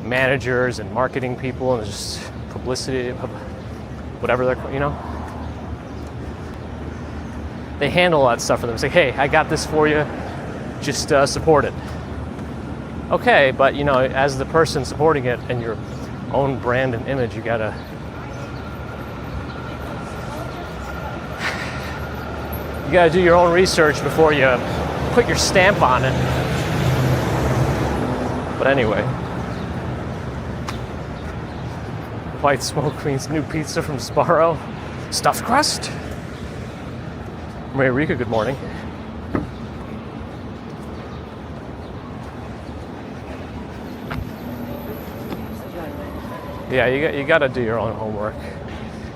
managers and marketing people and just publicity, whatever they're they handle all that stuff for them. Say, hey, I got this for you, just support it. Okay, but as the person supporting it and your own brand and image, you gotta do your own research before you put your stamp on it. But anyway, White Smoke Queen's new pizza from Sparrow, stuffed crust. Maria Rica, good morning. Yeah, you got to do your own homework.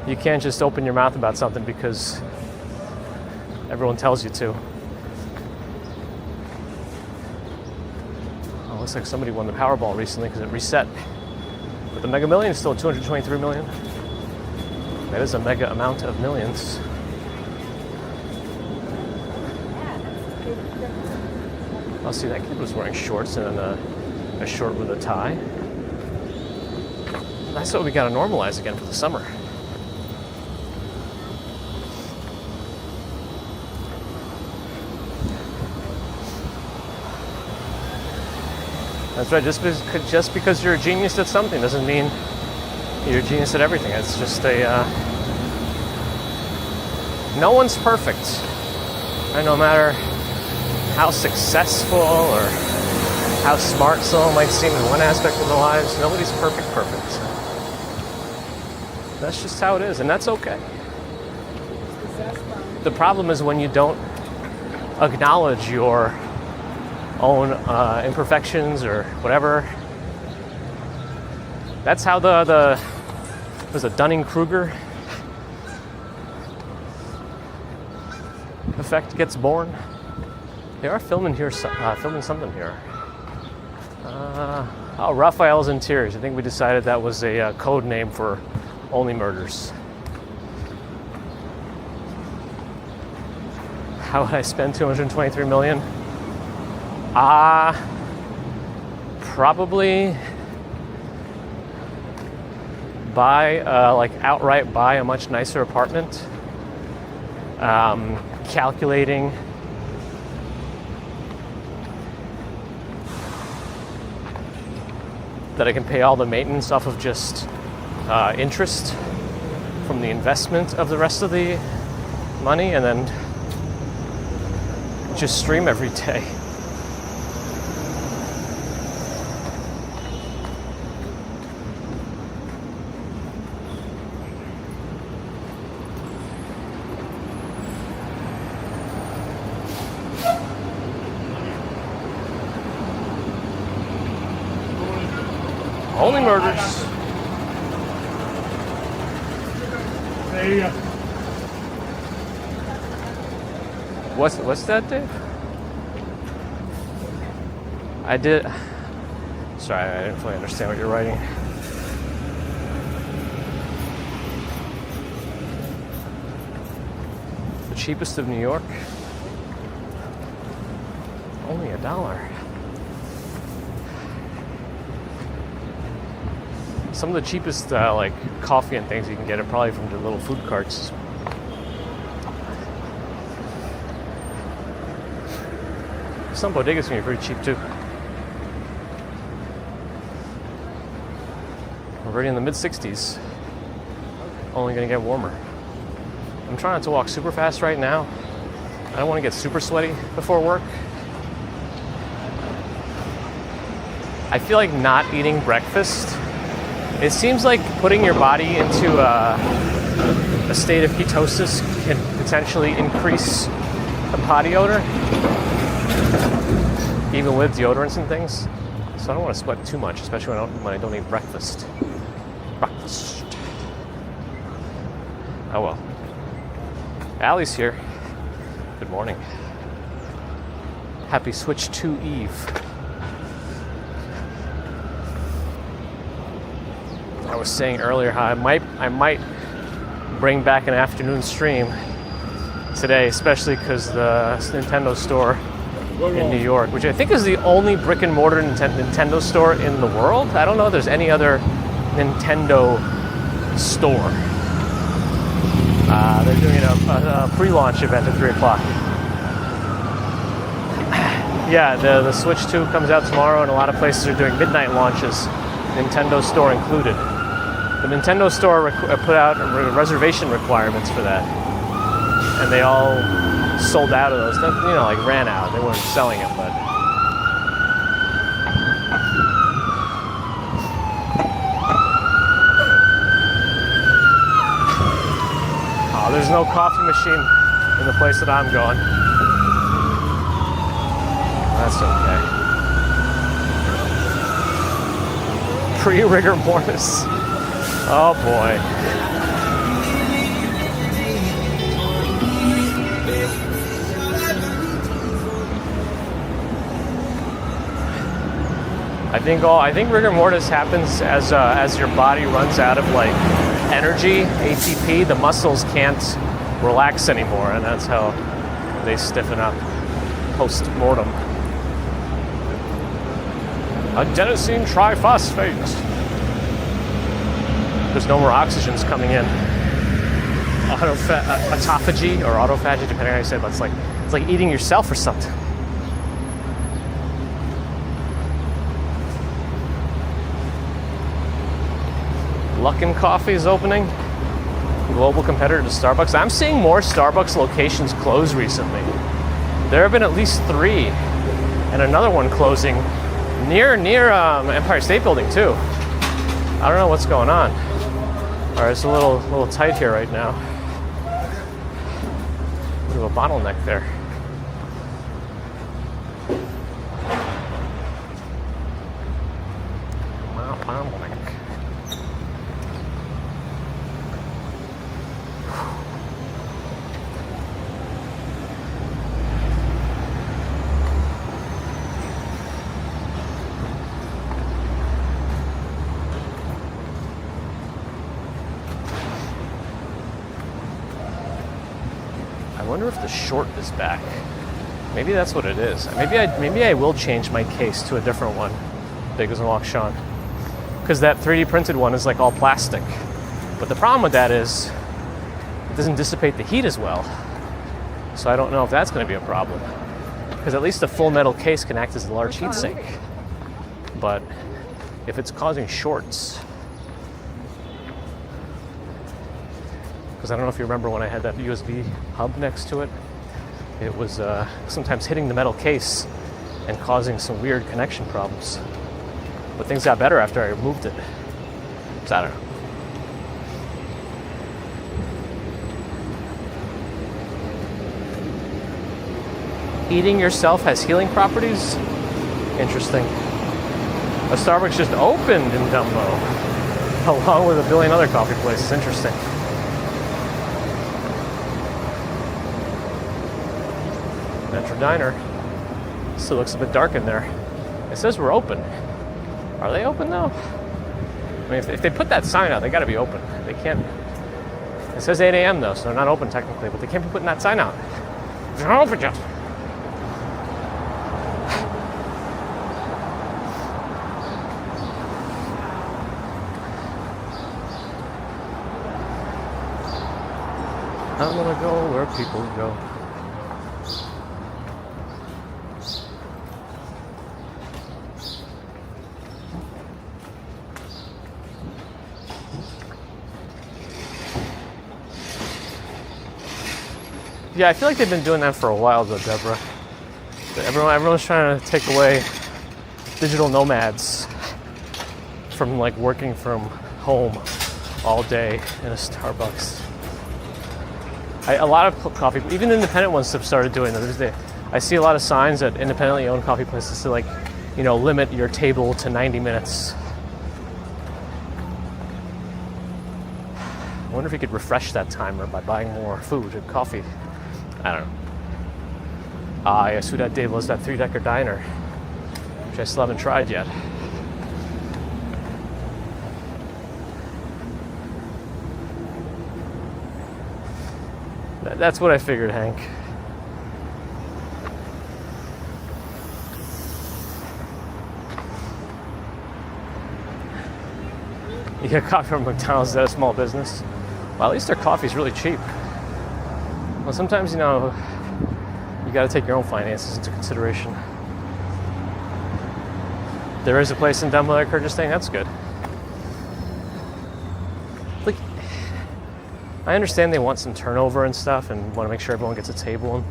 You can't just open your mouth about something because everyone tells you to. Oh, looks like somebody won the Powerball recently because it reset. But the Mega Million is still 223 million. That is a mega amount of millions. I'll see, that kid was wearing shorts and a short with a tie. That's what we got to normalize again for the summer. That's right. Just because you're a genius at something doesn't mean you're a genius at everything. It's just no one's perfect. And no matter how successful or how smart someone might seem in one aspect of their lives, nobody's perfect. That's just how it is, and that's okay. The problem is when you don't acknowledge your own imperfections or whatever. That's how there's a Dunning-Kruger effect gets born. They are filming here, filming something here. Oh, Raphael's Interiors. I think we decided that was a code name for only murders. How would I spend $223 million? Probably outright buy a much nicer apartment. Calculating that I can pay all the maintenance off of just interest from the investment of the rest of the money, and then just stream every day. Only murders. There you go. What's that, Dave? I did. Sorry, I didn't fully understand what you're writing. The cheapest of New York? Only $1. Some of the cheapest like coffee and things you can get are probably from the little food carts. Some bodegas can be pretty cheap too. We're already in the mid-60s. Only gonna get warmer. I'm trying not to walk super fast right now. I don't want to get super sweaty before work. I feel like not eating breakfast, it seems like putting your body into a state of ketosis can potentially increase the body odor, even with deodorants and things. So I don't want to sweat too much, especially when I don't eat breakfast. Breakfast. Oh well. Allie's here. Good morning. Happy Switch 2 Eve. I was saying earlier how I might bring back an afternoon stream today, especially because the Nintendo store in New York, which I think is the only brick and mortar Nintendo store in the world. I don't know if there's any other Nintendo store. They're doing a pre-launch event at 3 o'clock. Yeah, the Switch 2 comes out tomorrow, and a lot of places are doing midnight launches, Nintendo store included. The Nintendo store put out reservation requirements for that, and they all sold out of those. You know, like ran out. They weren't selling it, but. Oh, there's no coffee machine in the place that I'm going. That's okay. Pre-rigor mortis. Oh boy. I think rigor mortis happens as your body runs out of like energy, ATP. The muscles can't relax anymore, and that's how they stiffen up post-mortem. Adenosine triphosphate. There's no more oxygens coming in. Autophagy or autophagy, depending on how you say it, but it's like eating yourself or something. Luckin Coffee is opening. Global competitor to Starbucks. I'm seeing more Starbucks locations close recently. There have been at least 3, and another one closing near Empire State Building too. I don't know what's going on. All right, it's a little tight here right now. Bit of a bottleneck there. I wonder if the short is back. Maybe that's what it is. Maybe I will change my case to a different one. Big as a walk, Sean. Because that 3D printed one is like all plastic. But the problem with that is it doesn't dissipate the heat as well. So I don't know if that's going to be a problem. Because at least a full metal case can act as a large heat sink. But if it's causing shorts, because I don't know if you remember when I had that USB hub next to it. it was sometimes hitting the metal case and causing some weird connection problems. But things got better after I removed it. So I don't know. Eating yourself has healing properties? Interesting. A Starbucks just opened in Dumbo, along with a billion other coffee places. Interesting. Metro Diner. Still looks a bit dark in there. It says we're open. Are they open though? I mean, if they put that sign out, they gotta be open. They can't. It says 8 a.m. though, so they're not open technically, but they can't be putting that sign out. They're open just. I'm gonna go where people go. Yeah, I feel like they've been doing that for a while though, Deborah. Everyone's trying to take away digital nomads from like working from home all day in a Starbucks. A lot of coffee, even independent ones have started doing that. I see a lot of signs at independently owned coffee places to like, you know, limit your table to 90 minutes. I wonder if you could refresh that timer by buying more food and coffee. I don't know. Yes, who that day was that 3-decker diner, which I still haven't tried yet. That's what I figured, Hank. You get coffee from McDonald's, is that a small business? Well, at least their coffee's really cheap. Well, sometimes, you know, you gotta take your own finances into consideration. There is a place in Denver that Kurt is staying, that's good. Like, I understand they want some turnover and stuff and want to make sure everyone gets a table,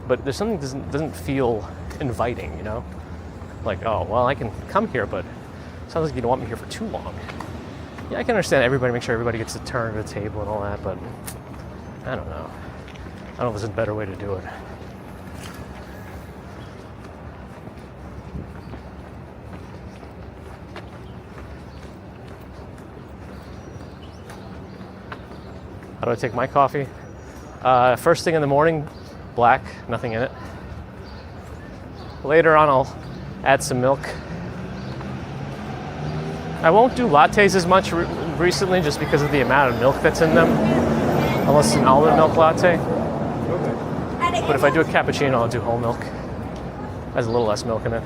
but there's something that doesn't feel inviting, you know? Like, oh, well, I can come here, but it sounds like you don't want me here for too long. Yeah, I can understand everybody, make sure everybody gets a turn at a table and all that, but I don't know. I don't know if there's a better way to do it. How do I take my coffee? First thing in the morning, black, nothing in it. Later on, I'll add some milk. I won't do lattes as much recently just because of the amount of milk that's in them, unless it's an almond milk latte. But if I do a cappuccino, I'll do whole milk. Has a little less milk in it.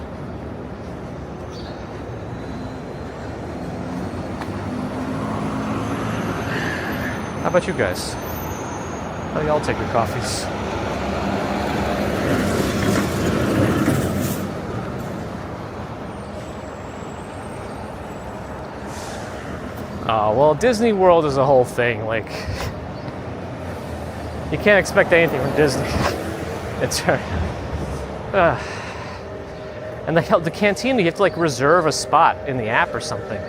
How about you guys? How do y'all take your coffees? Oh, well, Disney World is a whole thing. Like, you can't expect anything from Disney. It's and the canteen, you have to like reserve a spot in the app or something.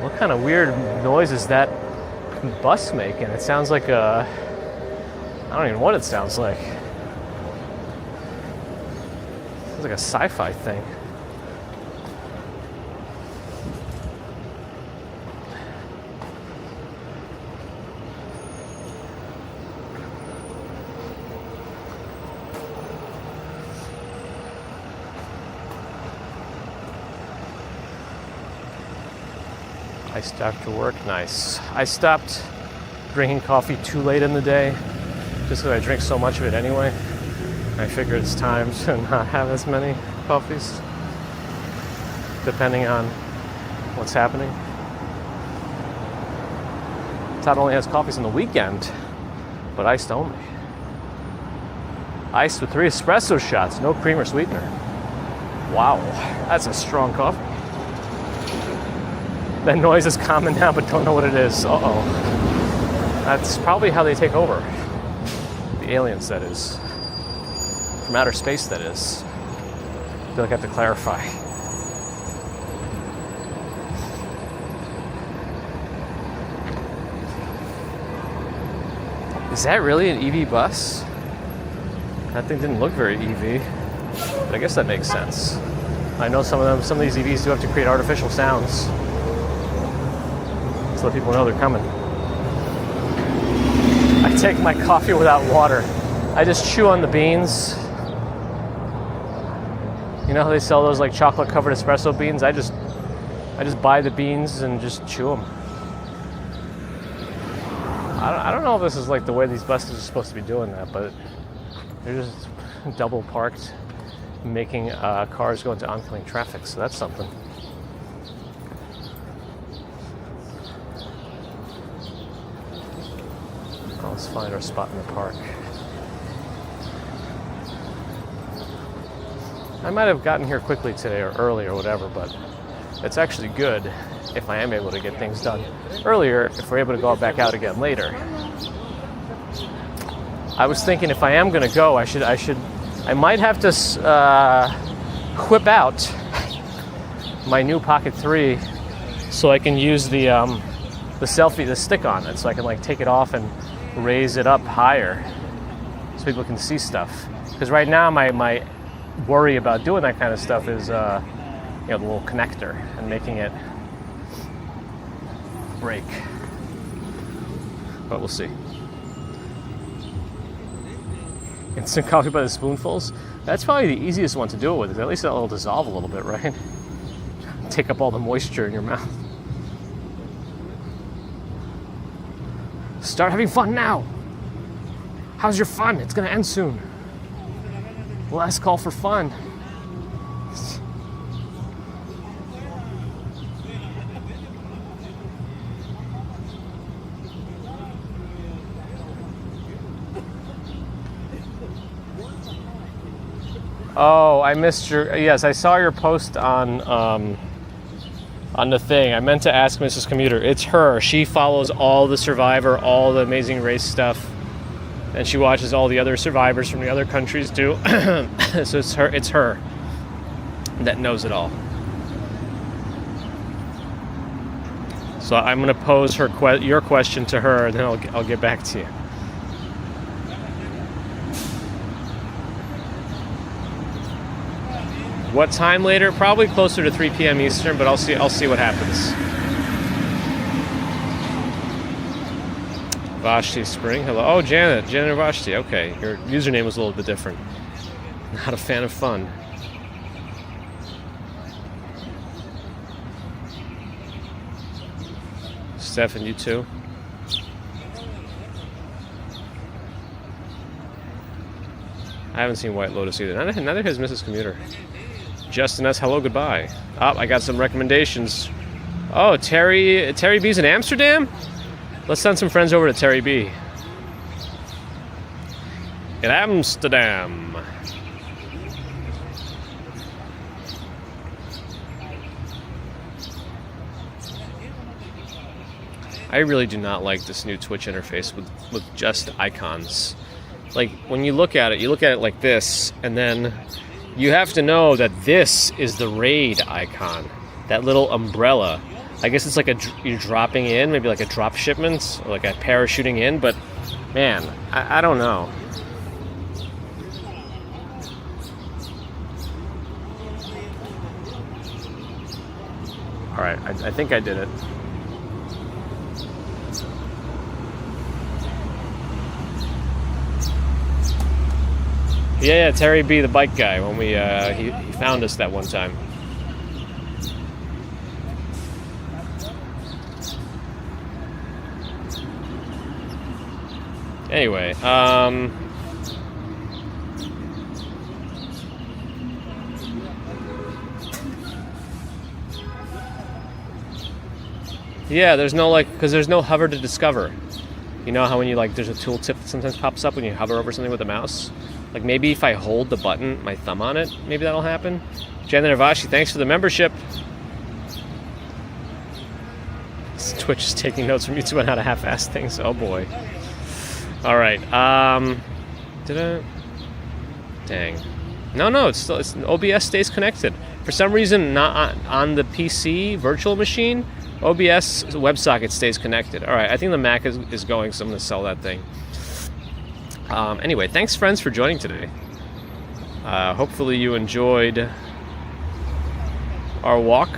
What kind of weird noise is that bus making? It sounds like I don't even know what it sounds like. It sounds like a sci-fi thing. Iced after work, nice. I stopped drinking coffee too late in the day, just because I drink so much of it anyway. I figured it's time to not have as many coffees, depending on what's happening. Todd only has coffees on the weekend, but iced only. Iced with 3 espresso shots, no cream or sweetener. Wow, that's a strong coffee. That noise is common now, but don't know what it is. Uh-oh. That's probably how they take over. The aliens, that is. From outer space, that is. I feel like I have to clarify. Is that really an EV bus? That thing didn't look very EV, but I guess that makes sense. I know some of these EVs do have to create artificial sounds to let people know they're coming. I take my coffee without water. I just chew on the beans. You know how they sell those like chocolate covered espresso beans? I just buy the beans and just chew them. I don't know if this is like the way these buses are supposed to be doing that, but they're just double parked, making cars go into oncoming traffic, so that's something. Oh, let's find our spot in the park. I might have gotten here quickly today or early or whatever, but it's actually good if I am able to get things done earlier, if we're able to go back out again later. I was thinking if I am going to go, I might have to whip out my new Pocket 3 so I can use the stick on it, so I can like take it off and raise it up higher so people can see stuff. Because right now my worry about doing that kind of stuff is the little connector and making it break. But we'll see. Instant coffee by the spoonfuls. That's probably the easiest one to do it with. At least it'll dissolve a little bit, right? Take up all the moisture in your mouth. Start having fun now. How's your fun? It's gonna end soon. Last call for fun. Oh, I missed your. Yes, I saw your post on the thing. I meant to ask Mrs. Commuter. It's her. She follows all the Survivor, all the Amazing Race stuff, and she watches all the other survivors from the other countries too. So it's her. It's her that knows it all. So I'm gonna pose your question to her, and then I'll get back to you. What time later? Probably closer to 3 p.m. Eastern, but I'll see what happens. Vashti Spring, hello. Oh, Janet Vashti. Okay, your username was a little bit different. Not a fan of fun. Stefan, you too. I haven't seen White Lotus either. Neither has Mrs. Commuter. Justin S. Hello, goodbye. Oh, I got some recommendations. Oh, Terry B's in Amsterdam? Let's send some friends over to Terry B. In Amsterdam. I really do not like this new Twitch interface with just icons. Like, when you look at it like this, and then you have to know that this is the raid icon. That little umbrella. I guess it's like you're dropping in, maybe like a drop shipment, or like a parachuting in, but man, I don't know. All right, I think I did it. Yeah, Terry B, the bike guy, when we he found us that one time. Anyway, yeah, there's no because there's no hover to discover. You know how when you there's a tooltip that sometimes pops up when you hover over something with a mouse? Like maybe if I hold the button, my thumb on it, maybe that'll happen. Janet Navashi, thanks for the membership. Twitch is taking notes from YouTube on how to half-ass things. Oh boy. All right. Dang. No, it's OBS stays connected. For some reason, not on the PC virtual machine, OBS WebSocket stays connected. All right, I think the Mac is going, so I'm going to sell that thing. Anyway, thanks, friends, for joining today. Hopefully you enjoyed our walk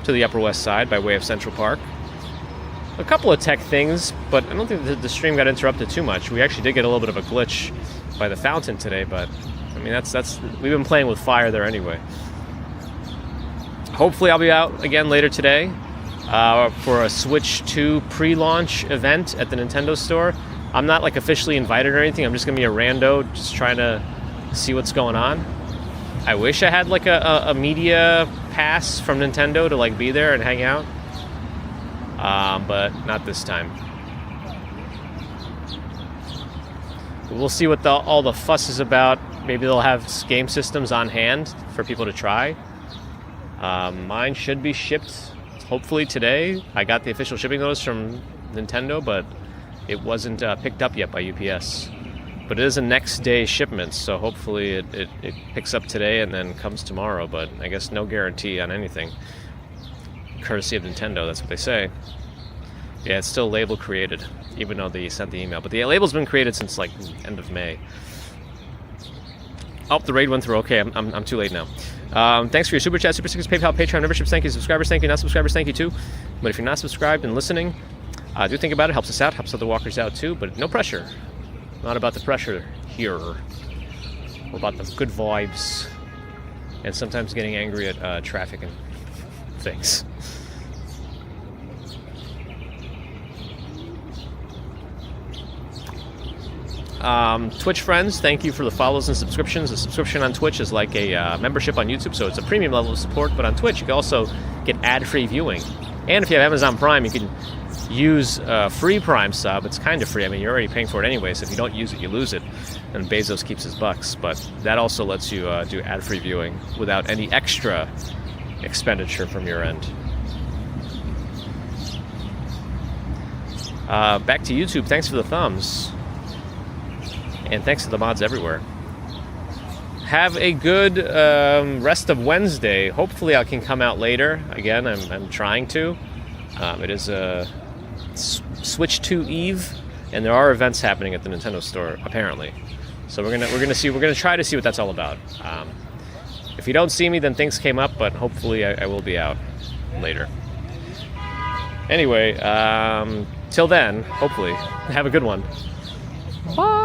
to the Upper West Side by way of Central Park. A couple of tech things, but I don't think the stream got interrupted too much. We actually did get a little bit of a glitch by the fountain today, but I mean that's we've been playing with fire there anyway. Hopefully I'll be out again later today for a Switch 2 pre-launch event at the Nintendo store. I'm not like officially invited or anything. I'm just gonna be a rando, just trying to see what's going on. I wish I had like a media pass from Nintendo to like be there and hang out, but not this time. We'll see what all the fuss is about. Maybe they'll have game systems on hand for people to try. Mine should be shipped hopefully today. I got the official shipping notice from Nintendo, but it wasn't picked up yet by UPS. But it is a next day shipment, so hopefully it picks up today and then comes tomorrow, but I guess no guarantee on anything. Courtesy of Nintendo, that's what they say. Yeah, it's still label created, even though they sent the email. But the label's been created since like end of May. Oh, the raid went through. Okay, I'm too late now. Thanks for your super chat, super stickers, PayPal, Patreon memberships. Thank you, subscribers. Thank you, not subscribers. Thank you too. But if you're not subscribed and listening, do think about it. Helps us out. Helps other walkers out too. But no pressure. Not about the pressure here. We're about the good vibes, and sometimes getting angry at traffic and things. Twitch friends, thank you for the follows and subscriptions. A subscription on Twitch is like a membership on YouTube, so it's a premium level of support. But on Twitch, you can also get ad-free viewing. And if you have Amazon Prime, you can use free Prime sub. It's kind of free. I mean, you're already paying for it anyway, so if you don't use it, you lose it. And Bezos keeps his bucks. But that also lets you do ad-free viewing without any extra expenditure from your end. Back to YouTube. Thanks for the thumbs. And thanks to the mods everywhere. Have a good rest of Wednesday. Hopefully I can come out later. Again, I'm trying to. It is a Switch 2 Eve, and there are events happening at the Nintendo store apparently. So we're gonna try to see what that's all about. If you don't see me, then things came up, but hopefully I will be out later. Anyway, till then, hopefully have a good one. Bye.